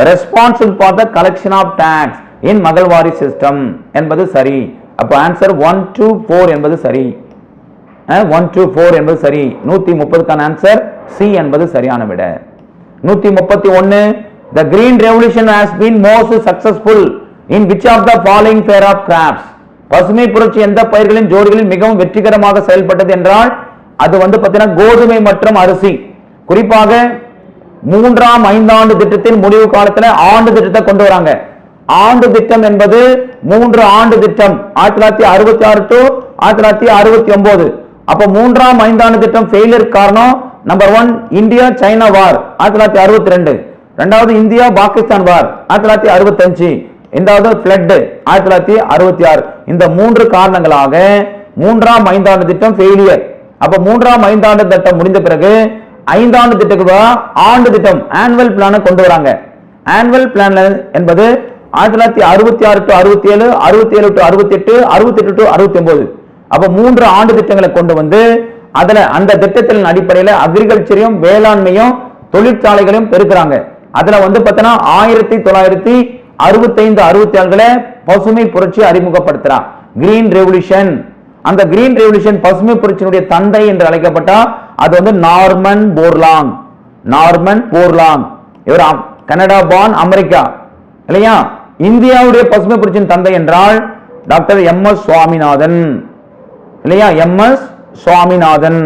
responsible for the collection of tax in மகள்வாரி system என்பது சரி. அப்ப ஆன்சர் 1 to 4 என்பது சரி. 1 to 4 என்பது சரி. 130க்கான ஆன்சர் சி என்பது சரியான விட. 131. the green revolution has been most successful in which of the following pair of crops? பசுமை புரட்சி எந்த பயிர்களின் ஜோடிகளில் மிகவும் வெற்றிகரமாக செயல்பட்டது என்றால் அது வந்து பார்த்தீங்கன்னா கோதுமை மற்றும் அரிசி. குறிப்பாக 3ஆம் 5ஆண்டு திட்டத்தின் முடிவு காலத்தில் ஆண்டு திட்டத்தை கொண்டு வராங்க. ஆண்டு திட்டம் என்பது 3 ஆண்டு திட்டம் 1966 to 1969. அப்ப 3ஆம் 5ஆண்டு திட்டம் ஃபெயிலியர் காரணம் நம்பர் 1 இந்தியா சைனா வார் 1962, இரண்டாவது இந்தியா பாகிஸ்தான் வார் 1965, இரண்டாவது ஃப்ளட் 1966. இந்த 3 காரணங்களாக 3ஆம் 5ஆண்டு திட்டம் ஃபெயிலியர். அப்ப 3ஆம் 5ஆண்டு திட்டம் முடிந்த பிறகு 5ஆண்டு திட்டத்துக்கு ஆண்டு திட்டம் ஆனுவல் பிளானை கொண்டு வராங்க. ஆனுவல் பிளான் என்பது 1966 to 67, 67 to 68, 68 to 69. அப்ப 3 ஆண்டு திட்டங்களை கொண்டு வந்து அதுல அந்த திட்டத்தின் அடிப்படையில் அக்ரிகல்ச்சரையும் வேளாண்மையும் தொழிற்சாலைகளையும் பெருக்கிறாங்க. அதுல வந்து பார்த்தீங்கன்னா 1965-67 பசுமை புரட்சி அறிமுகப்படுத்துறான், கிரீன் ரெவல்யூஷன். அந்த கிரீன் ரெவல்யூஷன் பசுமை புரட்சியினுடைய தந்தை என்று அழைக்கப்பட்டா அது வந்து நார்மன் போர்லாங். நார்மன் போர்லாங் இவர் கனடா பார்ன், அமெரிக்கா இல்லையா. இந்தியாவுடைய பசுமை புரட்சியின் தந்தை என்றால் டாக்டர் MS சுவாமிநாதன் இல்லையா, MS சுவாமிநாதன்.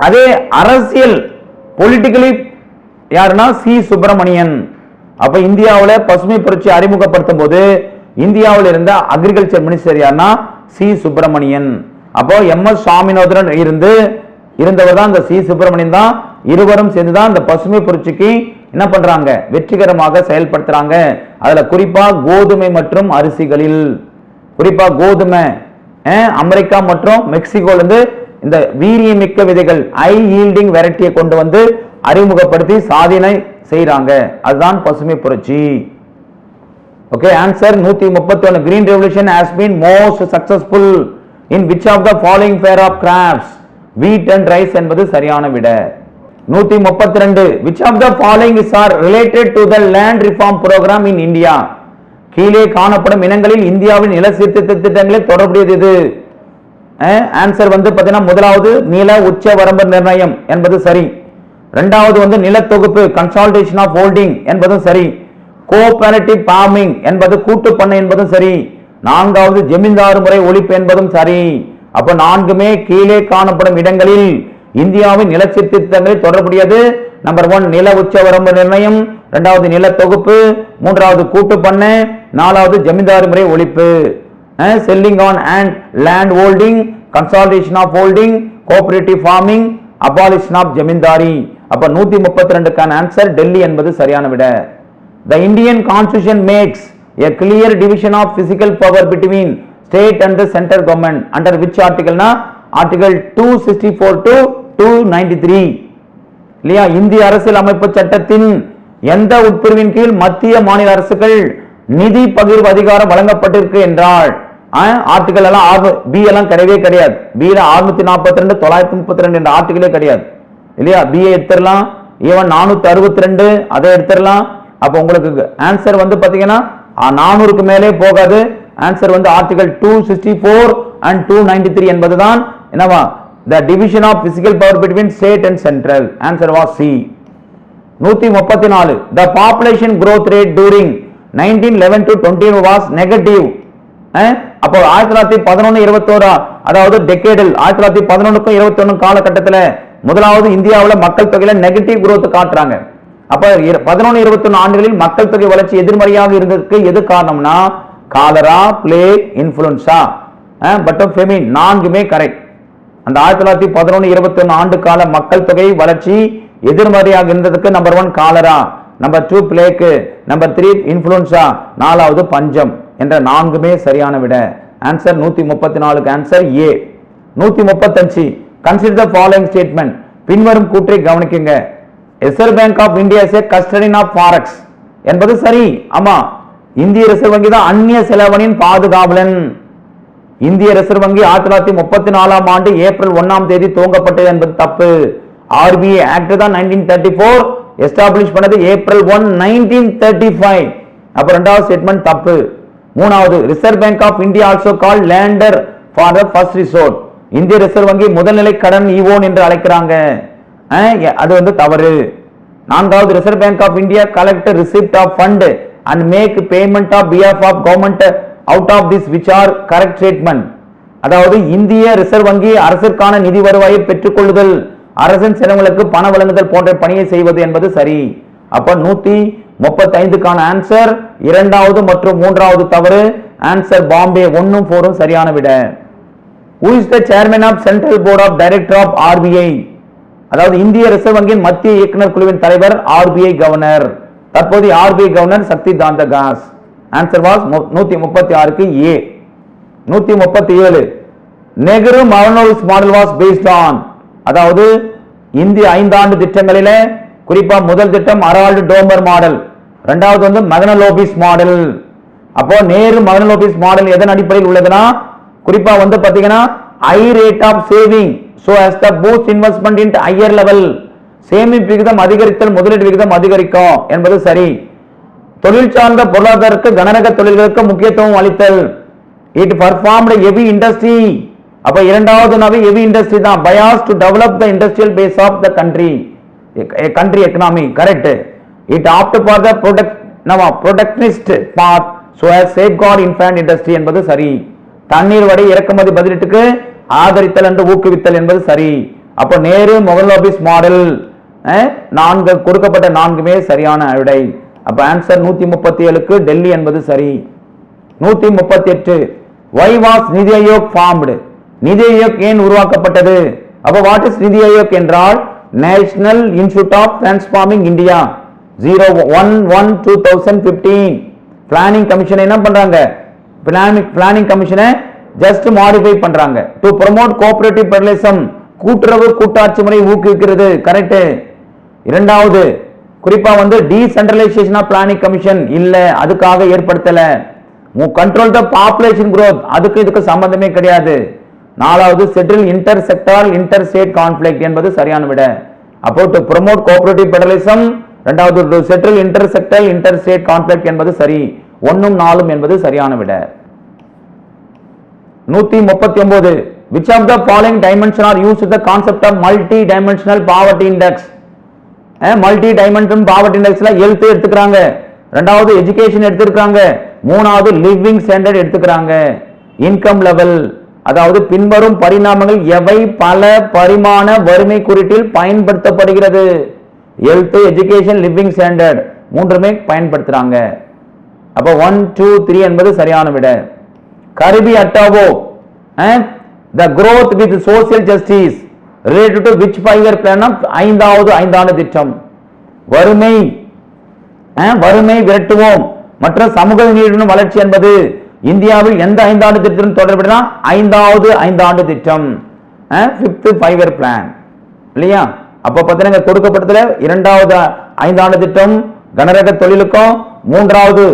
அதே அரசியல் பொலிட்டிக்கலி யாருன்னா சி சுப்பிரமணியன். அப்ப இந்தியாவில் பசுமை புரட்சி அறிமுகப்படுத்தும் போது இந்தியாவில் இருந்த அக்ரிகல்ச்சர் மினிஸ்டர் யாருன்னா சி சுப்பிரமணியன். அப்போ MS சுவாமிநாதன் இருந்தவர் தான் இந்த சி சுப்பிரமணியன் தான். இருவரும் சேர்ந்துதான் இந்த பசுமை புரட்சிக்கு என்ன பண்றாங்க, வெற்றிகரமாக செயல்படுத்துறாங்க. அதுல குறிப்பா கோதுமை மற்றும் அரிசிகளில், குறிப்பா கோதுமை அமெரிக்கா மற்றும் மெக்சிகோல இருந்து இந்த வீரியமிக்க விதைகள் ஹை ஈல்டிங் வெரைட்டியை கொண்டு வந்து அறிமுகப்படுத்தி சாதனை செய்யறாங்க. அதுதான் பசுமை புரட்சி. Okay, answer 131. Green revolution has been most successful in which of the following pair of crops? wheat and rice என்பது சரியான விட. 132. which of the following is are related to the land reform program in India? கீழே காணப்படும் இனங்களில் இந்தியாவின் நில சீர்திருத்த திட்டங்களில் தொடர்புடையது இது. ஆன்சர் வந்து பாத்தீங்கன்னா முதலாவது நில உச்ச வரம்பு நிர்ணயம் என்பது சரி. இரண்டாவது வந்து நிலத்தொகுப்பு கன்சாலிடேஷன் ஆஃப் ஹோல்டிங் என்பதும் சரி. கோஆபரேட்டிவ் ஃபார்மிங் என்பது கூட்டு பண்ணை என்பதும் சரி. நான்காவது ஜமீன்தார் முறை ஒழிப்பு என்பதும் சரி. அப்ப நான்குமே கீழே காணப்படும் இடங்களில் இந்தியாவின் நில சீர்திருத்தங்களில் தொடர்புடையது. நம்பர் 1 நில உச்ச வரம்பு நிர்ணயம், இரண்டாவது நில தொகுப்பு, மூன்றாவது கூட்டு பண்ணை, நாலாவது ஜமீன்தார் முறை ஒழிப்பு. Ceiling on and land holding, consolidation of holding, cooperative farming, abolition of zamindari. அப்ப 132க்கான ஆன்சர் டெல்லி என்பது சரியான விட. The Indian Constitution makes a clear division of physical power between state and the central government under which article na article 264 to 293 இல்லையா? இந்திய அரசியல் அமைப்பு சட்டத்தின் எந்த உட்பிரிவின் கீழ் மத்திய மாநில அரசுகள் நிதி பகிர்வு அதிகாரம் வழங்கப்பட்டிருக்கு என்றால் ஆர்டிகல் எல்லாம் பி எல்லாம் கிடையவே கிடையாது. பி 642 932 என்ற ஆர்டிகலே கிடையாது இல்லையா? பி எடுத்துடலாம், ஈவன் 462 அதை எடுத்துடலாம். அப்ப உங்களுக்கு ஆன்சர் வந்து பாத்தீங்கன்னா 400க்கு மேலே போகாது. ஆன்சர் வந்து ஆர்டிகல் 264 and 293 என்பதுதான் என்னவா? The division of physical power between state and central. Answer was C. 134. The population growth rate during 1911 to 20 was negative. அப்போ 1911-21 அதாவது டெக்கேடில் 1911க்கும் 21 காலகட்டத்தில் முதலாவது இந்தியாவில் மக்கள் தொகையில நெகட்டிவ் growth காட்டுறாங்க. அப்ப 11-21 ஆண்டுகளில் மக்கள் தொகை வளர்ச்சி எதிர்மறையாக இருந்ததுக்கு எது காரணம்னா cholera, plague, influenza, but famine நான்குமே கரெக்ட். அந்த 1911-21 ஆண்டு கால மக்கள் தொகை வளர்ச்சி எதிர்மறையாக இருந்ததுக்கு number 1 cholera, number 2 plague, number 3 influenza, நாலாவது பஞ்சம் என்ற நான்குமே சரியான விட. ஆன்சர் 134க்கு answer A. 135 consider the following statement. பின்வரும் கூற்றை கவனிக்குங்க. Reserve bank of India is a custodian of forex என்பது சரி. ஆமா, இந்திய ரிசர்வ் வங்கி தான் அந்நிய செலவனின் பாதுகாவலன். இந்திய ரிசர்வ் வங்கி 1934ஆம் ஆண்டு ஏப்ரல் 1ஆம் தேதி துவங்கப்பட்டது என்பது தப்பு. ஆர்பிஐ ஆக்ட் தான் 1934, எஸ்டாப்ளிஷ் பண்ணது ஏப்ரல் 1, 1935. அப்ப இரண்டாவது ஸ்டேட்மெண்ட் தப்பு. மூணாவது reserve bank of India also call lender for the first resort. இந்திய ரிசர்வ் வங்கி முதல்நிலை கடன் ஈவோன் என்று அழைக்கிறாங்க, அது வந்து தவறு. நான்காவது reserve bank of India collect receipt of fund and make payment of behalf of government out of this which are correct statement. அதாவது இந்திய ரிசர்வ் வங்கி அரசிற்கான நிதி வருவாயை பெற்றுக்கொள்ளுதல், அரசின் செலவுகளுக்கு பண வழங்குதல் போன்ற பணியை செய்வது என்பது சரி. அப்ப 135க்கான ஆன்சர் இரண்டாவது மற்றும் மூன்றாவது தவறு. ஆன்சர் பாம்பே 1ம் 4ம் சரியான விட. Who is the chairman of Central Board of Director of RBI? அதாவது இந்திய ரிசர்வ் வங்கியின் மத்திய இயக்குனர் குழுவின் தலைவர் ஆர்பிஐ கவர்னர். தற்போதைய RBI governor Shaktikanta Das. Answer was 136க்கு ஏ. 137 நெஹ்ரு மனோவிஸ் மாடல் வாஸ் பேஸ்ட் ஆன். அதாவது இந்திய 5 ஆண்டு திட்டங்களில குறிப்பா முதல் திட்டம் அரால்டு டோமர் மாடல், இரண்டாவது வந்து மகனலோபிஸ் மாடல். அப்போ நேரு மகனலோபிஸ் மாடல் எதன் அடிப்படையில் உள்ளதுன்னா குறிப்பா வந்து பாத்தீங்கன்னா high rate of saving so as the boost investment into higher level. சேமிப்பு விகிதம் அதிகரித்தல் முதலீடு விகிதம் அதிகரிக்கும் என்பது சரி. தொழில் சார்ந்த பொருளாதாரத்துக்கு கனரக தொழில்களுக்கு முக்கியத்துவம் அளித்தல். It performed heavy industry. அப்ப இரண்டாவது நவி ஹெவி இண்டஸ்ட்ரி தான். Biased to develop the industrial base of the country economy. Correct. It opt for the protectionist path so as safeguard infant industry என்பது சரி. தண்ணீர் வடை இறக்குமதி பதிலீட்டுக்கு ஆதரித்தல் என்று ஊக்குவித்தல் என்பது சரி. அப்ப நேரு மொகலோபிஸ் மாடல் நான்கு கொடுக்கப்பட்ட நான்குமே சரியான விடை. அப்ப ஆன்சர் 137க்கு டெல்லி என்பது சரி. 138 why was நிதி ஆயோக் ஃபார்ம்டு? நிதி ஆயோக் ஏன் உருவாக்கப்பட்டது? அப்ப வாட் இஸ் நிதி ஆயோக் என்றால் national institute of transforming India 01/1/2015 planning commission என்ன பண்றாங்க? பிளானிங் கமிஷனை ஜஸ்ட் மாடிஃபை பண்றாங்க. டு ப்ரோமோட் கோஆபரேட்டிவ் ஃபெடரலிசம் கூட்டுறவு கூட்டாட்சி முறை ஊக்குவிக்கிறது. கரெக்ட். இரண்டாவது குறிப்பா வந்து டீசென்ட்ரலைசேஷன் ஆஃப் பிளானிங் கமிஷன் இல்ல, அதுக்காக ஏற்படுத்தல. கண்ட்ரோல் த பாப்புலேஷன் growth, அதுக்கு இதுக்கு சம்பந்தமே கிடையாது. நாலாவது settle inter sector inter state conflict என்பது சரியான விட. அப்போ டு ப்ரோமோட் கோஆபரேட்டிவ் ஃபெடரலிசம், இரண்டாவது settle inter sector inter state conflict என்பது சரி. 1ம் 4ம் என்பது சரியான விட. 139 which of the following dimension are used with the concept of multi-dimensional poverty index? multi-dimensional poverty indexல health எடுத்துக்கறாங்க, இரண்டாவது education எடுத்துக்கறாங்க, மூணாவது living standard எடுத்துக்கறாங்க. income level, அதாவது பின்வரும் பரிணாமங்கள் எவை பல பரிமாண வறுமை குறியீட்டில் பயன்படுத்தப்படுகிறது? health, education, living standard மூன்றுமே பயன்படுத்துறாங்க. அப்ப 1 2 3 என்பது சரியான விட. கரிபி அட்டாவோ, the growth with social justice related to which 5-year plan of ஐந்தாவது ஐந்தாண்டு திட்டம்? வறுமை விரட்டுவோம் மற்றும் சமூக நீதியுடன் வளர்ச்சி என்பது இந்தியாவில் எந்த ஐந்தாண்டு திட்டத்துடன் தொடர்புடையனா? ஐந்தாவது ஐந்தாண்டு திட்டம், 5th 5-year plan இல்லையா? அப்ப பார்த்தீங்கன்னா கொடுக்கப்பட்டதுல இரண்டாவது ஐந்தாண்டு திட்டம் கனரக தொழிலுக்கும், மூன்றாவது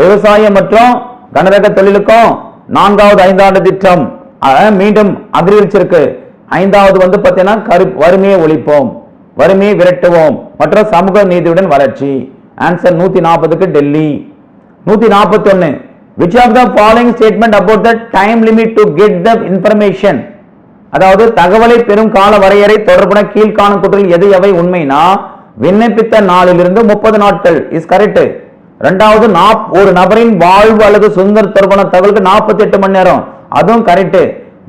விவசாய மற்றும் கனரக தொழிலுக்கும், நான்காவது ஐந்தாண்டு திட்டம் மீண்டும் அக்ரிகல்ச்சருக்கு, ஐந்தாவது வந்து பார்த்தீங்கன்னா வறுமையை ஒழிப்போம், வறுமையை விரட்டுவோம் மற்றும் சமூக நீதியுடன் வளர்ச்சி. Answer 140க்கு Delhi. 141, which of the following statement about the time limit to get the information, அதாவது தகவலை பெறும் கால வரையறை தொடர்புடைய கீழ்காணும் கூற்றுகள் எது எவை உண்மைனா? விண்ணப்பித்த நாளிலிருந்து 30 நாட்கள் இஸ் கரெக்ட். இரண்டாவது ஒரு நபரின் வாழ்வு அல்லது சுதந்திர தொடர்பான தகவலுக்கு 48 மணி நேரம், அதுவும் கரெக்ட்.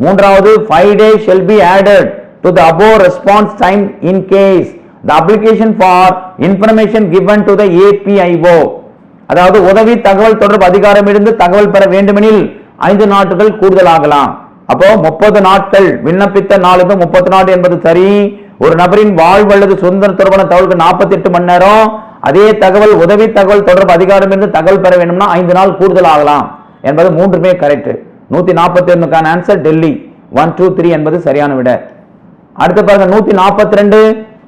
மூன்றாவது 5 days shall be added to the above response time in case the application for information given to the APIO, அதாவது உதவி தகவல் தொடர்பு அதிகாரமிருந்து தகவல் பெற வேண்டுமெனில் 5 நாட்கள் கூடுதலாகலாம். அப்போ 30 நாட்கள், விண்ணப்பித்த நாளுக்கு 30 நாட்கள் என்பது சரி. ஒரு நபரின் வாழ்வு அல்லது சுதந்திர தொடர்பான தகவலுக்கு 48 மணி நேரம், அதே தகவல் உதவி தகவல் தொடர்பு அதிகாரமிருந்து தகவல் பெற வேண்டும்னா 5 நாள் கூடுதலாகலாம் என்பது மூன்றுமே கரெக்ட். 141க்கான ஆன்சர் டெல்லி. 1 2 3 என்பது சரியான விட. அடுத்து பாருங்க 142,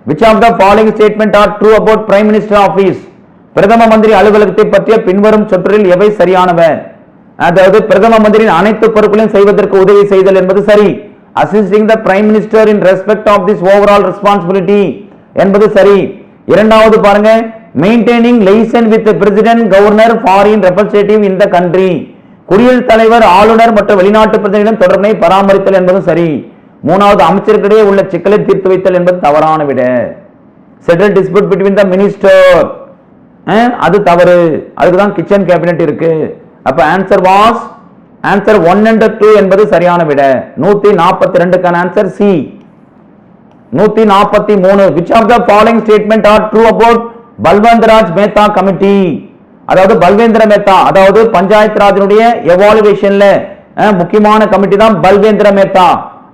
which of the following statement are true about prime minister office? பிரதம மந்திரி அலுவலகத்தை பற்றிய பின்வரும் சொற்றொடரில் எவை சரியானவை? அதாவது பிரதம மந்திரியின் அனைத்து பொறுப்புகளையும் செய்வதற்கு உதவி செய்தல் என்பது சரி. assisting the prime minister in respect of this overall responsibility என்பது சரி. இரண்டாவது பாருங்க, maintaining liaison with the president, governor, foreign representative in the country, குடியரசுத் தலைவர், ஆளுநர் மற்றும் வெளிநாட்டு பிரதிநிதிகளிடம் தொடர்பை பராமரித்தல் என்பது சரி. மூணாவது அமைச்சர்களிடையே உள்ள சிக்கலை தீர்த்து வைத்தல் என்பது தவறான விட. settle dispute between the minister, அது தவறு, அதுக்குதான் கிச்சன் கேபினட் இருக்கு. அப்ப ஆன்சர் 1 and 2 என்பது சரியான விட. 142க்கான answer C. 143, which of the following statement are true about Balwantrai Mehta committee? அதாவது பல்வேந்திர மேத்தா, அதாவது பஞ்சாயத்து ராஜினுடைய எவாலுவேஷன்ல முக்கியமான கமிட்டி தான் பல்வேந்திர மேத்தா.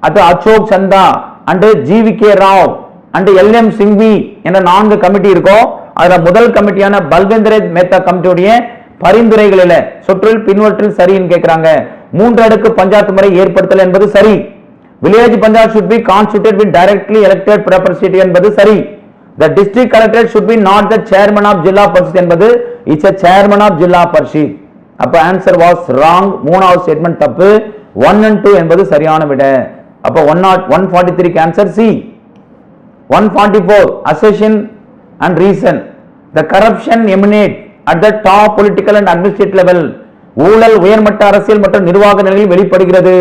அது அசோக் சந்தா and GVK Rao and LM Singhvi என்ற 4 கமிட்டி இருக்கும். அதுல முதல் கமிட்டியான பல்வேந்திர மேத்தா கமிட்டியுடைய பரிந்துரைகளில சொற்றொடர் பின்வற்றில் சரின்னு கேட்கிறாங்க. 3 அடுக்கு பஞ்சாயத்து முறை ஏற்படுத்தல் என்பது சரி. Village panchayat should be constituted with directly elected representative என்பது சரி. The district collector should be not the chairman of Jilla Parishad என்பது it's a chairman of Jilla Parishad. அப்ப ஆன்சர் was wrong. மூணாவது ஸ்டேட்மெண்ட் தப்பு. 1 and 2 என்பது சரியான விட. அப்ப 143 answer C. 144, assertion and reason. The corruption emanate at the top political and administrative level. ஊழல் உயர்மட்ட அரசியல் மற்றும் நிர்வாக நிலையில் வெளிப்படுகிறது.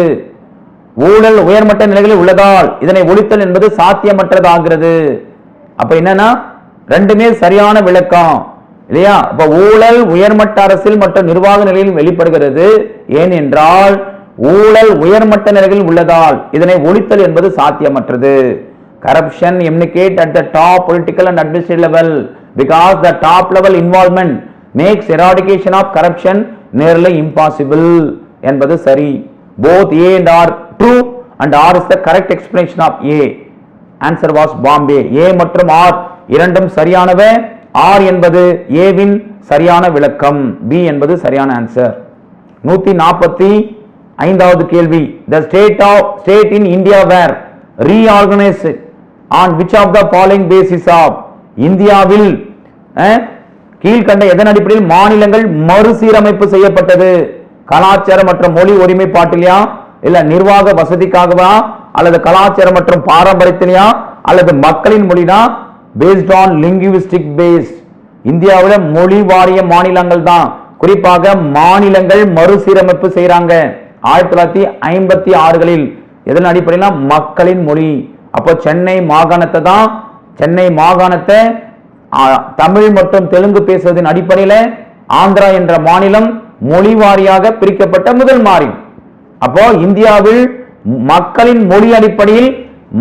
ஊழல் உயர்மட்ட நிலைகளில் உள்ளதால் இதனை ஒழித்தல் என்பது சாத்தியமற்றதாகிறது. அப்ப என்னன்னா ரெண்டுமே சரியான விளக்கம் இல்லையா? அப்ப ஊழல் உயர்மட்ட அரசியல் மற்றும் நிர்வாக நிலையில் வெளிப்படுகிறது. ஏனென்றால் ஊழல் உயர்மட்ட நிலைகளில் உள்ளதால் இதனை ஒழித்தல் என்பது சாத்தியமற்றது. corruption emanate at the top political and administrative level because the top level involvement makes eradication of corruption nearly impossible என்பது சரி. both A and R true and R is the correct explanation of A. answer was Bombay. A மற்றும் R இரண்டும் சரியானவை. R என்பது A win சரியான விளக்கம், B என்பது சரியான ஆன்சர். 145வது கேள்வி, the state in India were reorganized on which of the following basis of? இந்தியாவில் கீழ்கண்ட எதன் அடிப்படையில் மாநிலங்கள் மறுசீரமைப்பு செய்யப்பட்டது? கலாச்சாரம் மற்றும் மொழி ஒருமைப்பாட்டிலையா, இல்ல நிர்வாக வசதிக்காகவா, அல்லது கலாச்சாரம் மற்றும் பாரம்பரியத்திலையா, அல்லது மக்களின் மொழினா? Based on linguistic base. இந்தியாவில் மொழி வாரிய மாநிலங்கள் தான், குறிப்பாக மாநிலங்கள் மறுசீரமைப்பு செய்யறாங்க. 1956களில் எதன் அடிப்படையில்? மக்களின் மொழி. அப்போ சென்னை மாகாணத்தை தமிழ் மற்றும் தெலுங்கு பேசுவதன் அடிப்படையில் ஆந்திரா என்ற மாநிலம் மொழி வாரியாக பிரிக்கப்பட்ட முதல் மாநிலம். அப்போ இந்தியாவில் மக்களின் மொழி அடிப்படையில்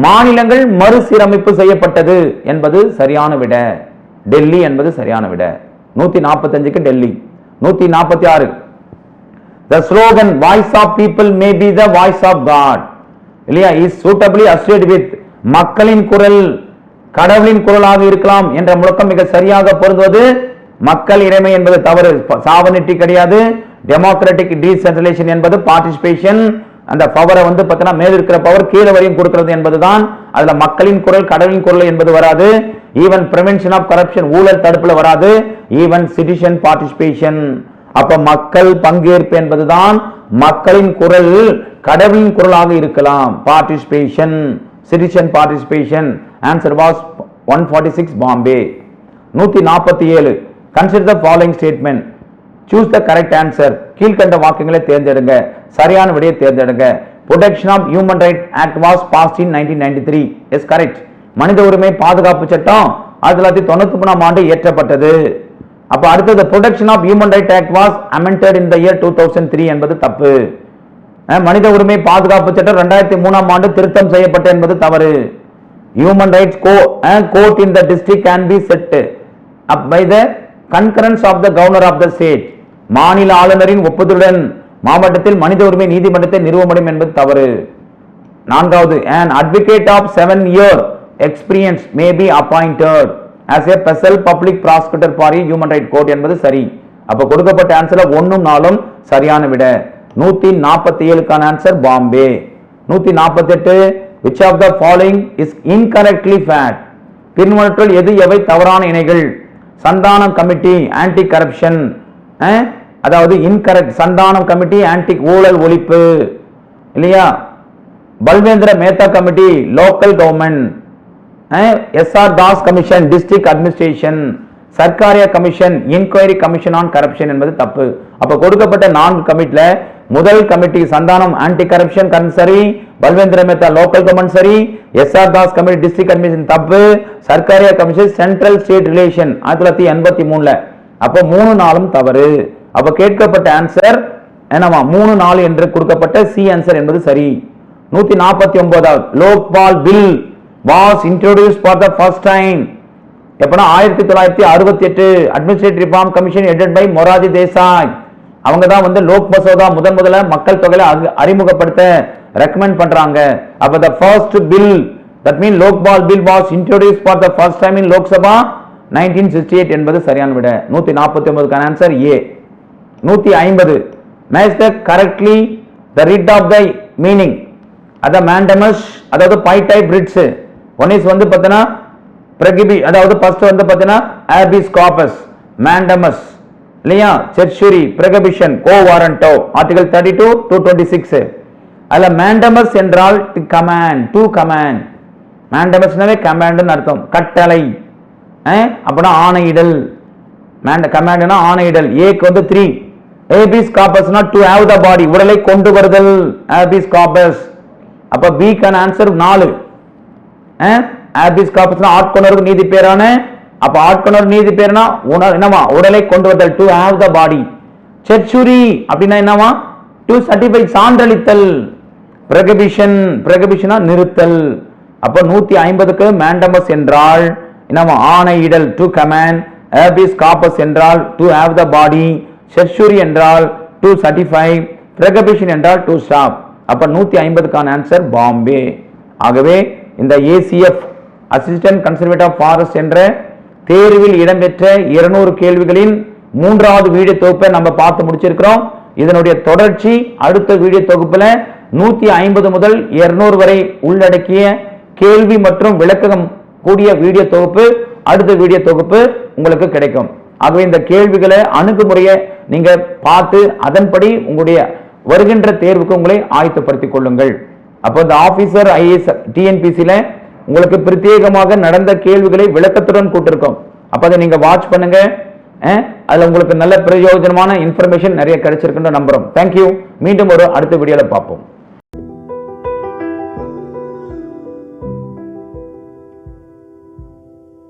மாநிலங்கள் மறுசீரமைப்பு செய்யப்பட்டது என்பது சரியான விட. டெல்லி என்பது சரியான விட. 145க்கு Delhi. 146 the slogan voice of people may be the voice of God இல்லையா is suitably associated with மக்களின் குரல் கடவுளின் குரலாக இருக்கலாம் என்ற முழக்கம் மிக சரியாக பொருந்துவது. மக்கள் இறைமை என்பது தவறு, சாவனிட்டி கிடையாது. டெமோக்ராட்டிக் டீசென்ட்ரலைசேஷன் என்பது பார்ட்டிசிபேஷன். அந்த பவரை பார்த்தீங்கன்னா மேல இருக்கிற பவர் கீழே வரையும் கொடுக்கிறது என்பதுதான். அதுல மக்களின் குரல் கடவுளின் குரல் என்பது வராது. ஈவன் பிரிவென்ஷன் ஆஃப் கரப்ஷன் ஊழல் தடுப்புல வராது. Even citizen participation. அப்ப மக்கள் பங்கேற்பு என்பதுதான் மக்களின் குரல் கடவுளின் குரலாக இருக்கலாம். Participation, citizen participation. Answer was 146 Bombay. 147 consider the following statement. Choose the correct answer. கீழ்கண்ட வாக்கியங்களை தேர்ந்தெடுங்க, சரியான விடையை தேர்ந்தெடுங்க. Protection of human right act was passed in 1993. Yes correct. மனித உரிமை பாதுகாப்பு சட்டம் 1993ஆம் ஆண்டு இயற்றப்பட்டது. அப்ப அடுத்தது protection of human right act was amended in the year 2003 என்பது தப்பு. மனித உரிமை பாதுகாப்பு சட்டம் 2003ஆம் ஆண்டு திருத்தம் செய்யப்பட்ட என்பது தவறு. Human rights court in the district can be set up by the concurrence of the governor of the state. மாநில ஆளுநரின் ஒப்புதலுடன் மாவட்டத்தில் மனித உரிமை நீதிமன்றத்தை நிறுவ முடியும் என்பது தவறு. 4வது an advocate of 7 year experience may be appointed as a special public prosecutor for a human right court என்பது சரி. அப்ப கொடுக்கப்பட்ட ஆன்சர்ல 1ம் 4ம் சரியான விட. 147க்கான answer Bombay. 148 which of the following is incorrectly found? பின்வருவற்றுள் எது எவை தவறான இணைகள்? சந்தானம் கமிட்டி ஆன்டி கரப்ஷன், அதாவது இன்கரெக்ட். சந்தானம் கமிட்டி ஆன்டி ஊழல் ஒழிப்பு இல்லையா? Balwantrai Mehta committee local government. SR Das commission district administration. Sarkaria commission inquiry commission on corruption என்பது தப்பு. அப்ப கொடுக்கப்பட்ட 4 கமிட்டில முதல் கமிட்டி சந்தானம் ஆன்டி கரப்ஷன் சரி, பல்வேந்திர மேத்தா லோக்கல் கவர்மெண்ட் சரி, SR Das committee district administration தப்பு, Sarkaria commission central state relation 1983. அப்போ 3 4ம் தவறு. அப்ப கேட்கப்பட்ட ஆன்சர் என்னவா? 3 4 என்று கொடுக்கப்பட்ட சி ஆன்சர் என்பது சரி. 149வது Lokpal bill was introduced for the first time எப்பனா 1968. Administrative reform commission headed by Morarji Desai. அவங்க தான் லோக் மசோதா முதல்ல மக்கள் தொகையில அறிமுகப்படுத்த ரெக்கமெண்ட் பண்றாங்க. அப்ப the first bill that mean Lokpal bill was introduced for the first time in Lok Sabha 1968 என்பது சரியான விட. 149க்கான answer A. 150 match the correctly the writ of the meaning. அத mandamus அதாவது 5 type writs. one is பார்த்தனா பிரகிபி அதாவது first பார்த்தனா habeas corpus, mandamus இல்லையா, certiorari, prohibition, quo warranto article 32 226. அல்ல mandamus என்றால் to command, to command. mandamusனாவே command ன்னு அர்த்தம், கட்டளை. அப்பனா ஆணையிடல். commandனா ஆணையிடல். ஏக்கு 3. habeas corpusனா to have the body, உடலை கொண்டு வருதல், habeas corpus. அப்ப B க்கான ஆன்சர் 4. habeas corpusனா ஆட்கொணர்வு நீதி பேரான. அப்ப ஆட்கொணர்வு நீதி பேர்னா என்னவா? உடலை கொண்டு வருதல், to have the body. certiorari அப்படினா என்னவா? to certify, சான்றளித்தல். prohibition நிறுத்தல். அப்ப 150க்கு mandamus என்றால் என்னவா? ஆணையிடல், to command. habeas corpus என்றால் to have the body. certiorari என்றால் to certify. prohibition என்றால் to stop. அப்ப 150க்கான ஆன்சர் பாம்பே. ஆகவே இந்த ஏசிஎஃப் அசிஸ்டன்ட் கன்சர்வேட்டர் ஃபாரஸ்ட் என்ற தேர்வில் இடம்பெற்ற 200 கேள்விகளின் 3வது வீடியோ தொகுப்பை நம்ம பார்த்து முடிச்சிருக்கிறோம். இதனுடைய தொடர்ச்சி அடுத்த வீடியோ தொகுப்புல 150 முதல் 200 வரை உள்ளடக்கிய கேள்வி மற்றும் விளக்கம் கூடிய வீடியோ தொகுப்பு அடுத்த வீடியோ தொகுப்பு உங்களுக்கு கிடைக்கும். ஆகவே இந்த கேள்விகளை அணுகுமுறையை நீங்க பார்த்து அதன்படி உங்களுடைய வருகின்ற தேர்வுக்கு உங்களை ஆயத்தப்படுத்திக் கொள்ளுங்கள். அப்போ இந்த ஆபீசர் ஐஏஎஸ் டிஎன்பிசில உங்களுக்கு பிரத்யேகமாக நடந்த கேள்விகளை விளக்கத்துடன் கூட்டிருக்கோம். அப்ப அதை நீங்க வாட்ச் பண்ணுங்க. அதுல உங்களுக்கு நல்ல பிரயோஜனமான இன்ஃபர்மேஷன் நிறைய கிடைச்சிருக்குன்னு நம்புறோம். தேங்க்யூ. மீண்டும் ஒரு அடுத்த வீடியோல பார்ப்போம்.